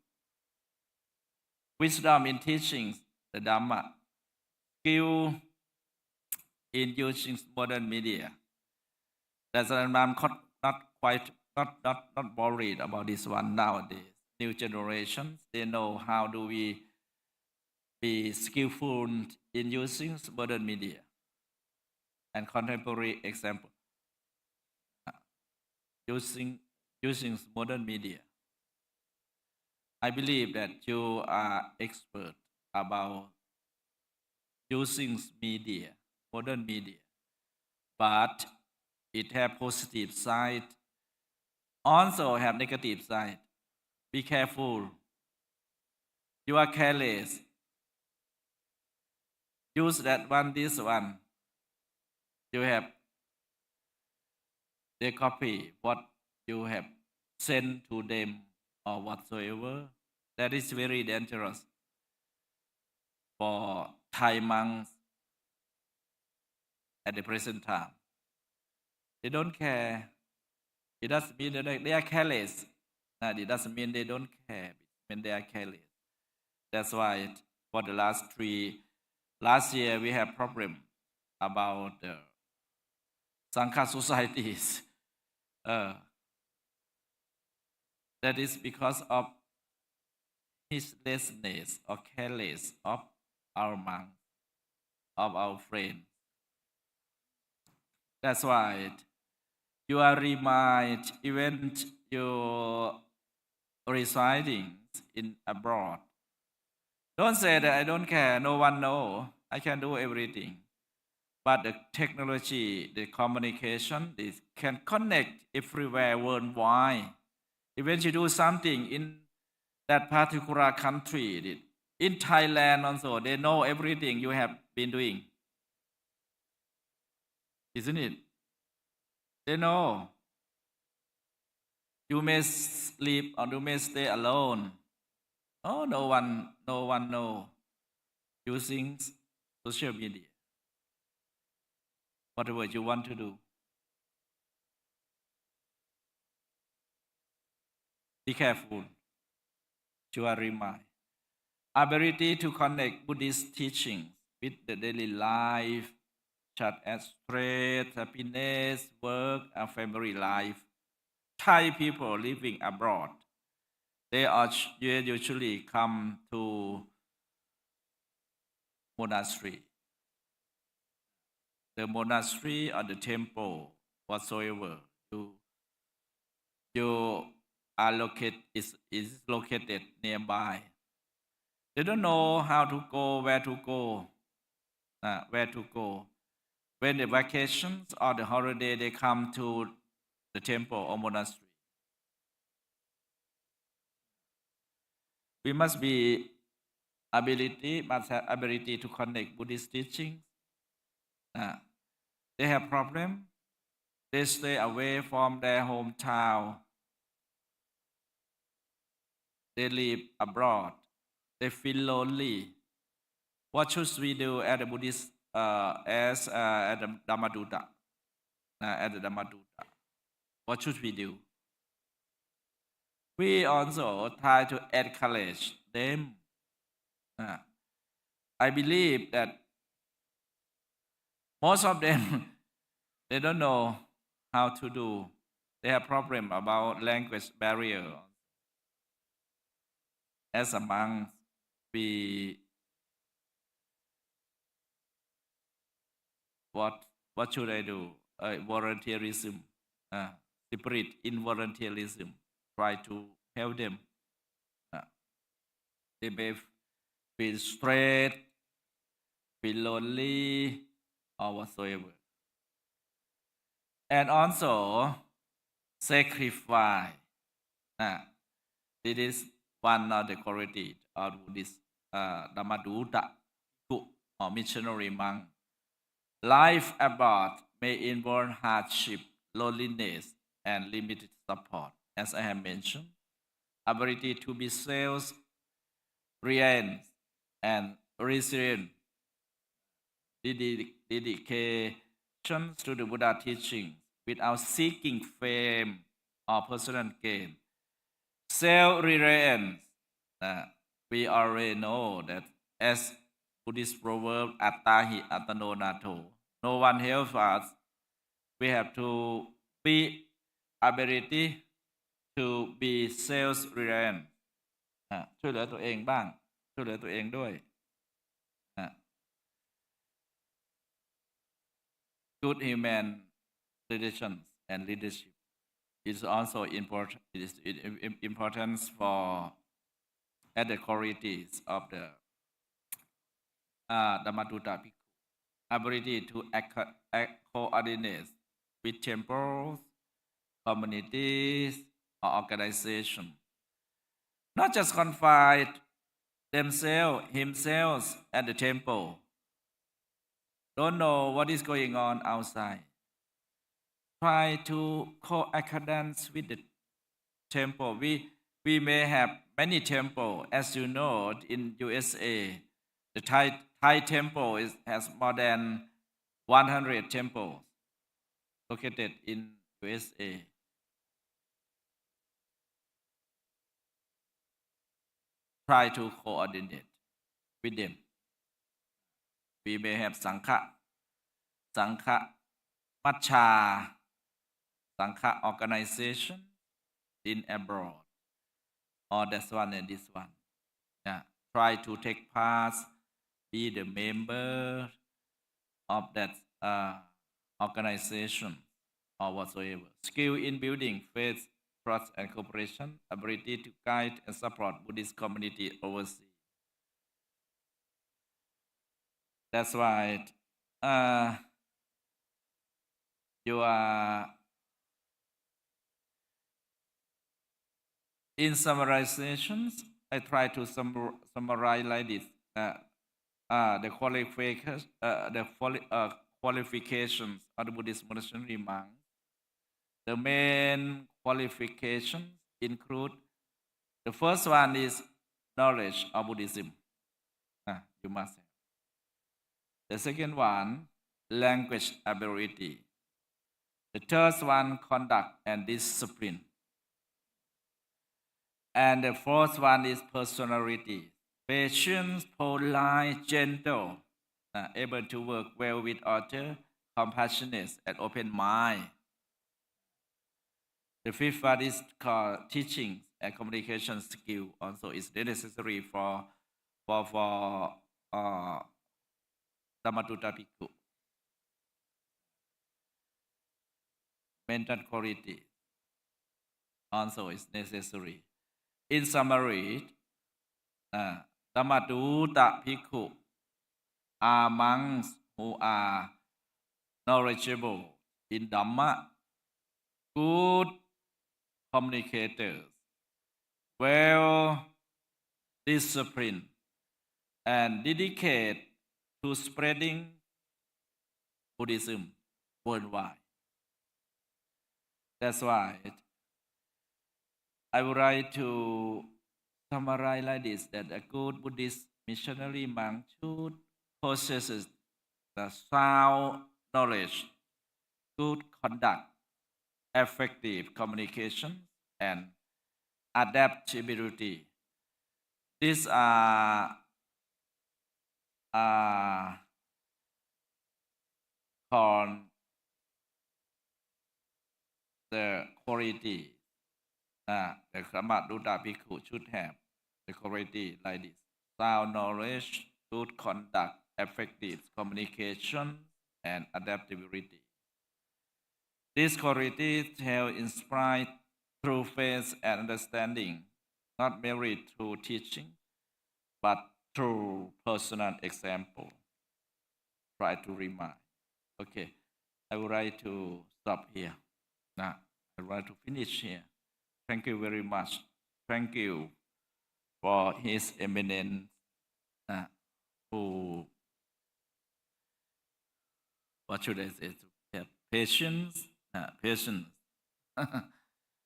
Wisdom in teaching the Dhamma. Skill in using modern media. That's why I'm not worried about this one nowadays. New generations, they know how do we be skillful in using modern media and contemporary example. Using modern media. I believe that you are expert about using media, modern media, but it have positive side, also have negative side. Be careful. You are careless. Use that one, this one. You have, they copy what you have sent to them or whatsoever. That is very dangerous for Thai monks at the present time. They don't care. It doesn't mean that they are careless. It doesn't mean they don't care. It means they are careless. That's why for the last year we have problem about Sangha societies. That is because of heedlessness or careless of our monks, of our friends. That's why you are reminded, even you residing in abroad. Don't say that I don't care, no one know, I can do everything. But the technology, the communication, this can connect everywhere worldwide. Even you do something in that particular country, in Thailand also, they know everything you have been doing. Isn't it? They know. You may sleep or you may stay alone. Oh, no one know. Using social media. Whatever you want to do. Be careful. You are reminded. Ability to connect Buddhist teachings with the daily life, such as stress, happiness, work, and family life. Thai people living abroad, they usually come to monastery. The monastery or the temple, whatsoever you are located is located nearby. They don't know how to go, where to go. When the vacations or the holiday, they come to the temple or monastery. We must have ability to connect Buddhist teachings. They have problem. They stay away from their hometown. They live abroad. They feel lonely. What should we do at the Buddhist, at the Dhammaduta? What should we do? We also try to encourage them. I believe that most of them, they don't know how to do. They have problem about language barrier. As a monk, what should I do? Volunteerism, spirit in volunteerism. Try to help them. They may feel stressed, feel lonely, or whatsoever. And also sacrifice. This is one of the qualities of Buddhist Dhammaduta or missionary monk. Life abroad may involve hardship, loneliness, and limited support. As I have mentioned, ability to be self-reliant and resilient, dedication to the Buddha teaching without seeking fame or personal gain. Self-reliance, we already know that as Buddhist proverb, Attahi Atano Nato, no one helps us. We have to be ability to be self-reliant ช่วยเหลือตัวเองบ้างช่วยเหลือตัวเองด้วย Good human relations and leadership is also important. It is important for other qualities of the Dhammaduta Bhikkhu. Ability to coordinate with temples, communities, or organizations. Not just confine himself at the temple. Don't know what is going on outside. Try to coordinate with the temple. We may have many temples. As you know, in USA, the Thai temple has more than 100 temples located in USA. Try to coordinate with them. We may have Sangha, Macha, Sangha organization in abroad, or this one and this one. Yeah. Try to take part, be the member of that organization or whatsoever. Skill in building faith, trust, and cooperation, ability to guide and support Buddhist community overseas. That's why you are in summarizations. I try to summarize like this: the qualifications of the Buddhist monastery monk. The main qualifications include: the first one is knowledge of Buddhism. You must have. The second one, language ability. The third one, conduct and discipline. And the fourth one is personality. Patient, polite, gentle, able to work well with others, compassionate, and open mind. The fifth one is called teaching and communication skill. Also, is necessary for Dhammaduta Bhikkhu. Mental quality also is necessary. In summary, Dhammaduta Bhikkhu are monks who are knowledgeable in Dhamma, good communicators, well disciplined, and dedicated to spreading Buddhism worldwide. That's why I would like to summarize like this, that a good Buddhist missionary monk should possess the sound knowledge, good conduct, effective communication, and adaptability. These are called the quality the Dhammaduta Bhikkhu should have. The quality like this: sound knowledge, good conduct, effective communication, and adaptability. These qualities have inspired through faith and understanding, not merely through teaching, but through personal example. Try to remind. Okay, I would like to stop here. Now, I would like to finish here. Thank you very much. Thank you for His Eminence who, what should I say, to have patience,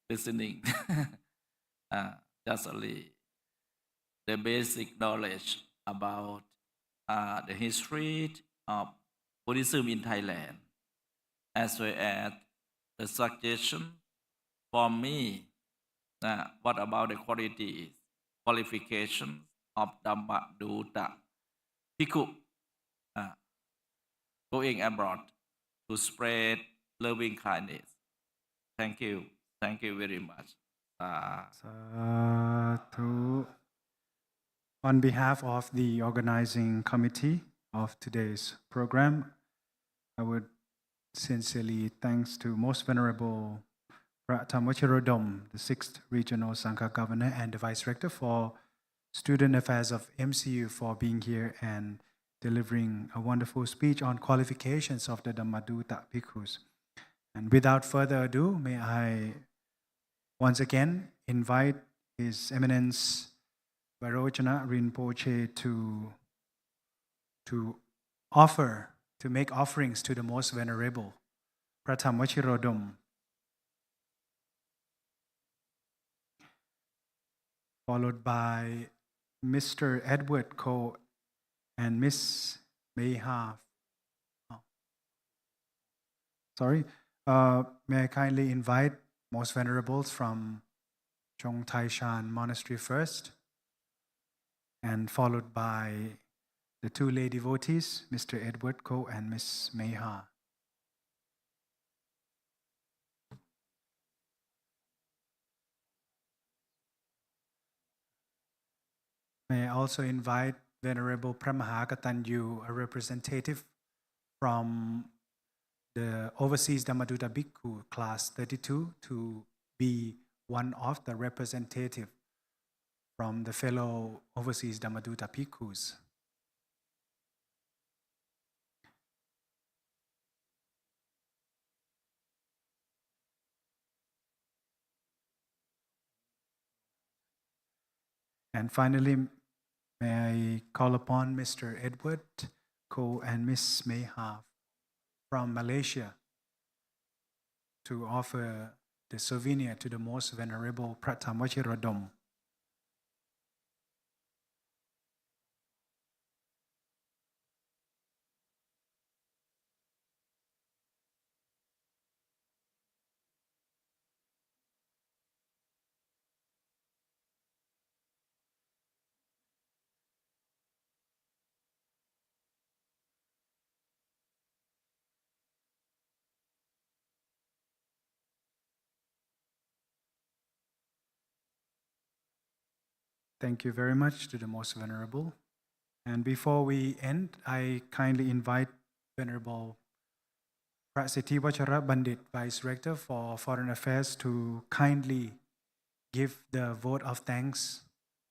listening, just only the basic knowledge about the history of Buddhism in Thailand, as well as the suggestion for me, what about the qualifications of Dhammaduta, Bhikkhus going abroad to spread loving kindness. Thank you. Thank you very much. Sadhu. On behalf of the organizing committee of today's program, I would sincerely thanks to Most Venerable Phra Dhammavajirodom, the 6th Regional Sangha Governor and the Vice Rector for Student Affairs of MCU, for being here and delivering a wonderful speech on qualifications of the Dhammaduta Bhikkhus. And without further ado, may I once again invite His Eminence Virochana Rinpoche to make offerings to the Most Venerable Phra Dhammavajirodom, followed by Mr. Edward Ko and Miss Mayha. May I kindly invite Most Venerables from Chung Monastery first, and followed by the two lay devotees, Mr. Edward Ko and Miss Mayha. May I also invite Venerable Pramahakatanyu, a representative from the Overseas Dhammaduta Bhikkhu Class 32, to be one of the representative from the fellow Overseas Dhammaduta Bhikkhus. And finally, may I call upon Mr. Edward Ko and Miss Mayha from Malaysia to offer the souvenir to the Most Venerable Phra Dhammavajirodom. Thank you very much to the Most Venerable. And before we end, I kindly invite Venerable Prasiti Vachara Bandit, Vice Rector for Foreign Affairs, to kindly give the vote of thanks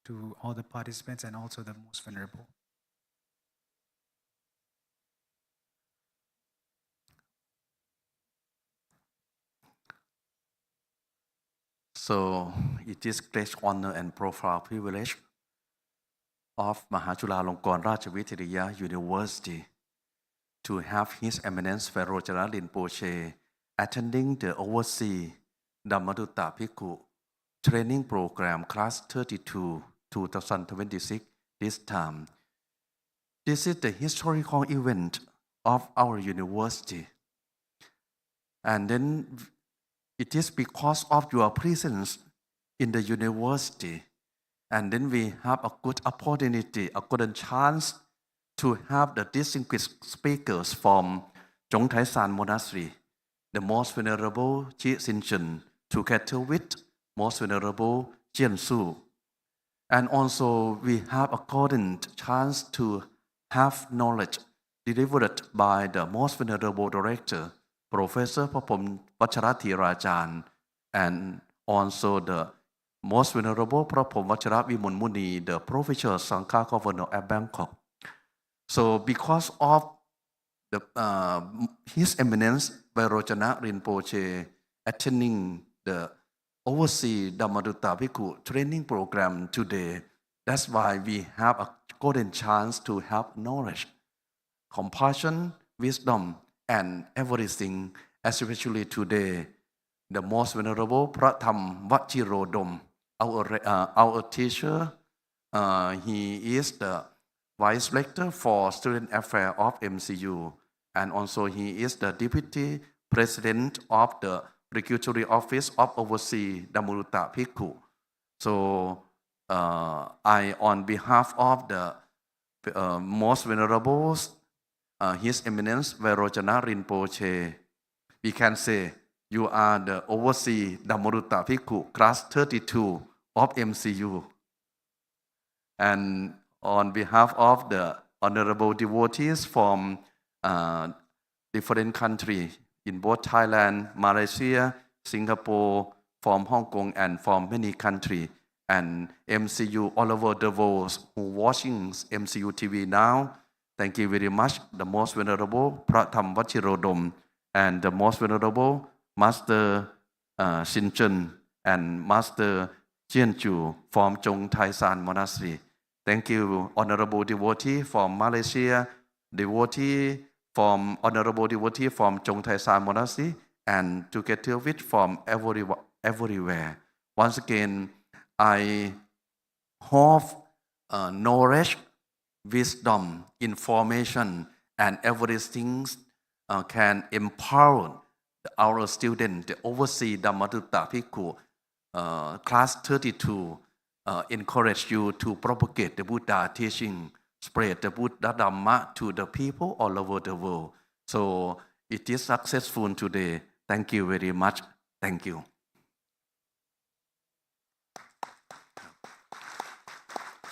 to all the participants and also the Most Venerable. So it is great honor and profound privilege of Mahachulalongkornrajavidyalaya University to have His Eminence Virochana Rinpoche attending the Overseas Dhammaduta Bhikkhu Training Program Class 32 2026 this time. This is the historical event of our university. And then it is because of your presence in the university. And then we have a good opportunity, a good chance to have the distinguished speakers from Chung Monastery, the Most Venerable Xingzhen, together with Most Venerable Jiansu. And also we have a golden chance to have knowledge delivered by the Most Venerable Director, Professor Phapom Vacharathirajan, and also the Most Venerable Phapom Vacharavimunmuni, the Provincial Sangha Governor at Bangkok. So because of His Eminence Virochana Rinpoche attending the Overseas Dhammaduta Bhikkhu Training Program today, That's why we have a golden chance to have knowledge, compassion, wisdom, and everything, especially today. The most venerable Phra Dhammavajirodom, our teacher, he is the Vice Rector for Student Affairs of MCU, and also he is the Deputy President of the Regulatory Office of Overseas Dhammaduta Bhikkhus. So I, on behalf of the most venerable, His Eminence Virochana Rinpoche, we can say you are the overseas Dhammaduta Bhikkhus, class 32 of MCU. And on behalf of the honorable devotees from different countries in both Thailand, Malaysia, Singapore, from Hong Kong, and from many countries, and MCU all over the world who watching MCU TV now, thank you very much, the most venerable Phra Dhammavajirodom and the most venerable Master Xingzhen and Master Jianju from Chung Monastery. Thank you, honorable devotee from Malaysia, honorable devotee from Chung Monastery, and together with from everywhere. Once again, I hope knowledge, wisdom, information, and everything can empower our student, the overseas Dhammaduta Bhikkhus, class 32, encourage you to propagate the Buddha teaching, spread the Buddha Dhamma to the people all over the world. So it is successful today. Thank you very much. Thank you.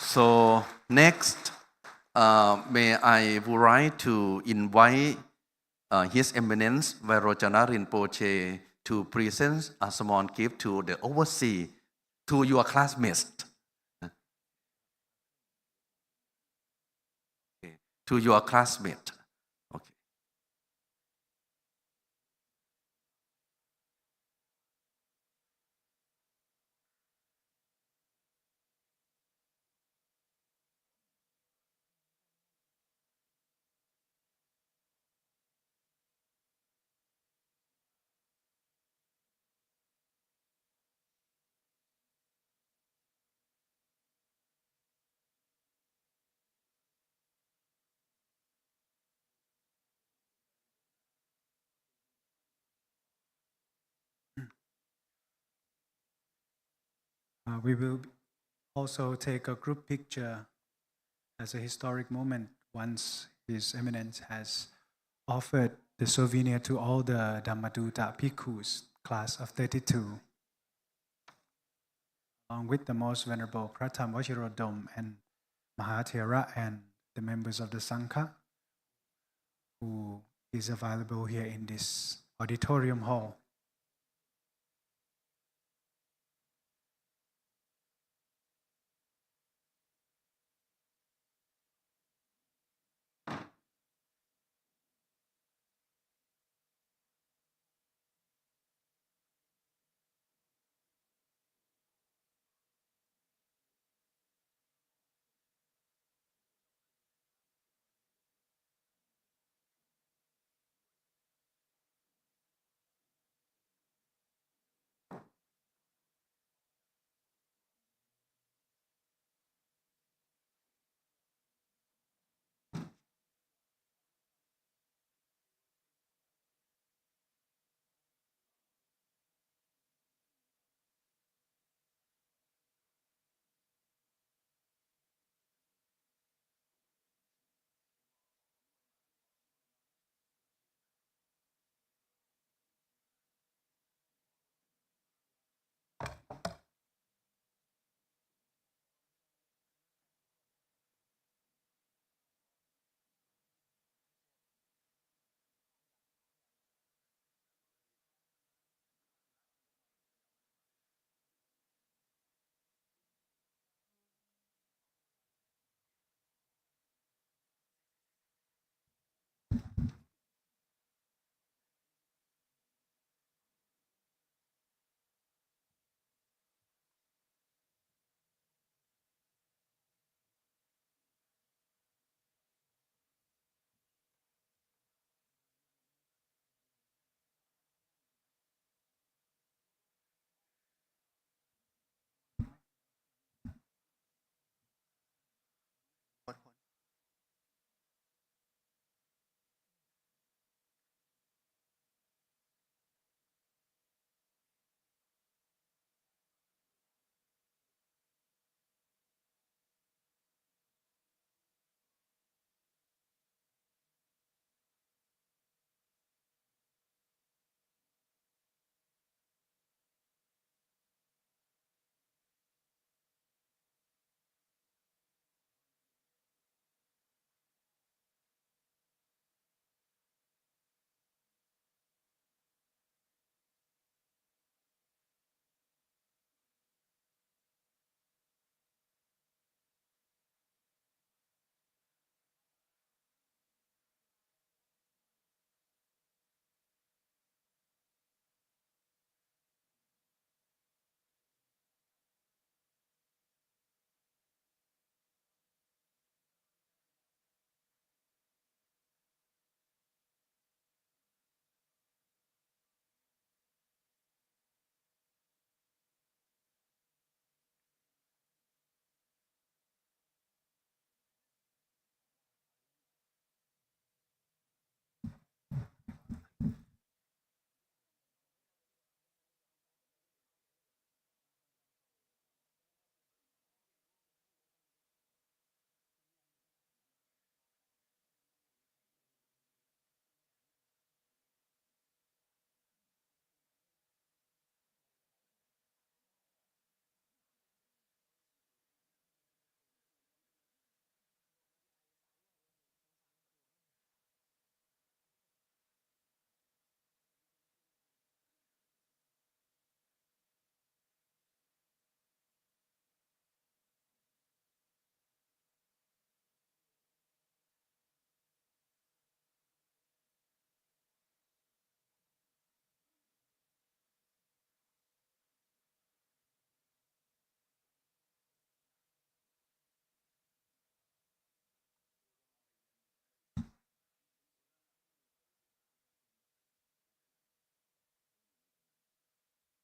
So next, may I would like to invite His Eminence Virochana Rinpoche to present a small gift to the overseas, to your classmates. Okay. To your classmate. Okay. We will also take a group picture as a historic moment once His Eminence has offered the souvenir to all the Dhammaduta Bhikkhus, class of 32, along with the most venerable Phra Dhammavajirodom and Mahathera and the members of the Sangha, who is available here in this auditorium hall.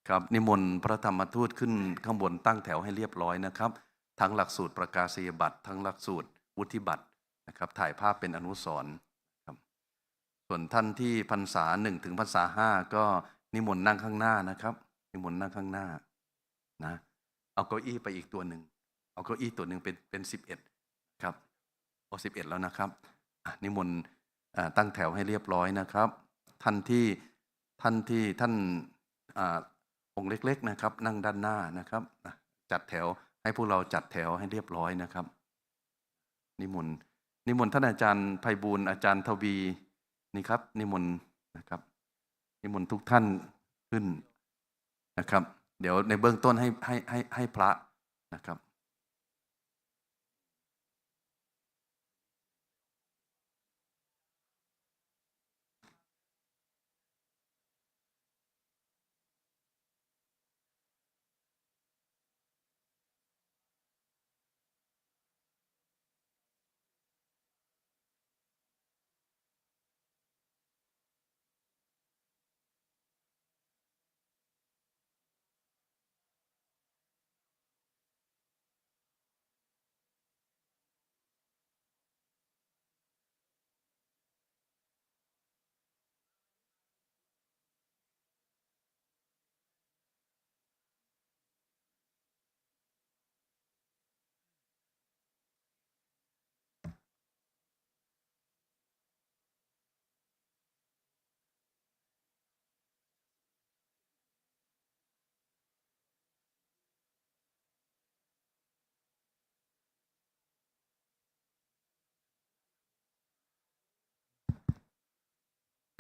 ครับนิมนต์พระธรรมทูตขึ้นข้างบนตั้งแถวให้เรียบร้อยนะครับทั้งหลักสูตรประกาศนียบัตรทั้งหลักสูตรวุฒิบัตรนะครับถ่ายภาพเป็นอนุสรณ์ครับส่วนท่านที่พรรษา1 ถึงพรรษา 5ก็นิมนต์นั่งข้างหน้านะครับนิมนต์นั่งข้างหน้านะเอาเก้าอี้ไปอีกตัวหนึ่งเอาเก้าอี้ตัวหนึ่งเป็น11ครับโอ้11แล้วนะครับนิมนต์ตั้งแถวให้เรียบร้อยนะครับท่านองค์เล็กๆนะครับนั่งด้านหน้านะครับจัดแถวให้พวกเราจัดแถวให้เรียบร้อยนะครับนิมนต์ท่านอาจารย์ไพบูลย์อาจารย์ทวีนี่ครับนิมนต์นะครับนิมนต์ทุกท่านขึ้นนะครับเดี๋ยวในเบื้องต้นให้พระนะครับ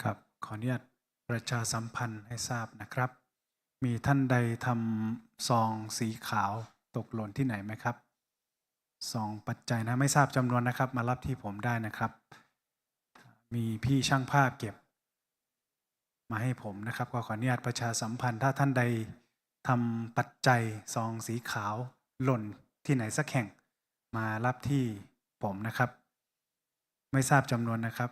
ครับขออนุญาตประชาสัมพันธ์ให้ทราบนะครับ มีท่านใดทำซองสีขาวตกหล่นที่ไหนไหมครับซองปัจจัยนะไม่ทราบจำนวนนะครับมารับที่ผมได้นะครับ มีพี่ช่างภาพเก็บมาให้ผมนะครับก็ขออนุญาตประชาสัมพันธ์ถ้าท่านใดทำปัจจัยซองสีขาวหล่นที่ไหนสักแห่งมารับที่ผมนะครับไม่ทราบจำนวนนะครับ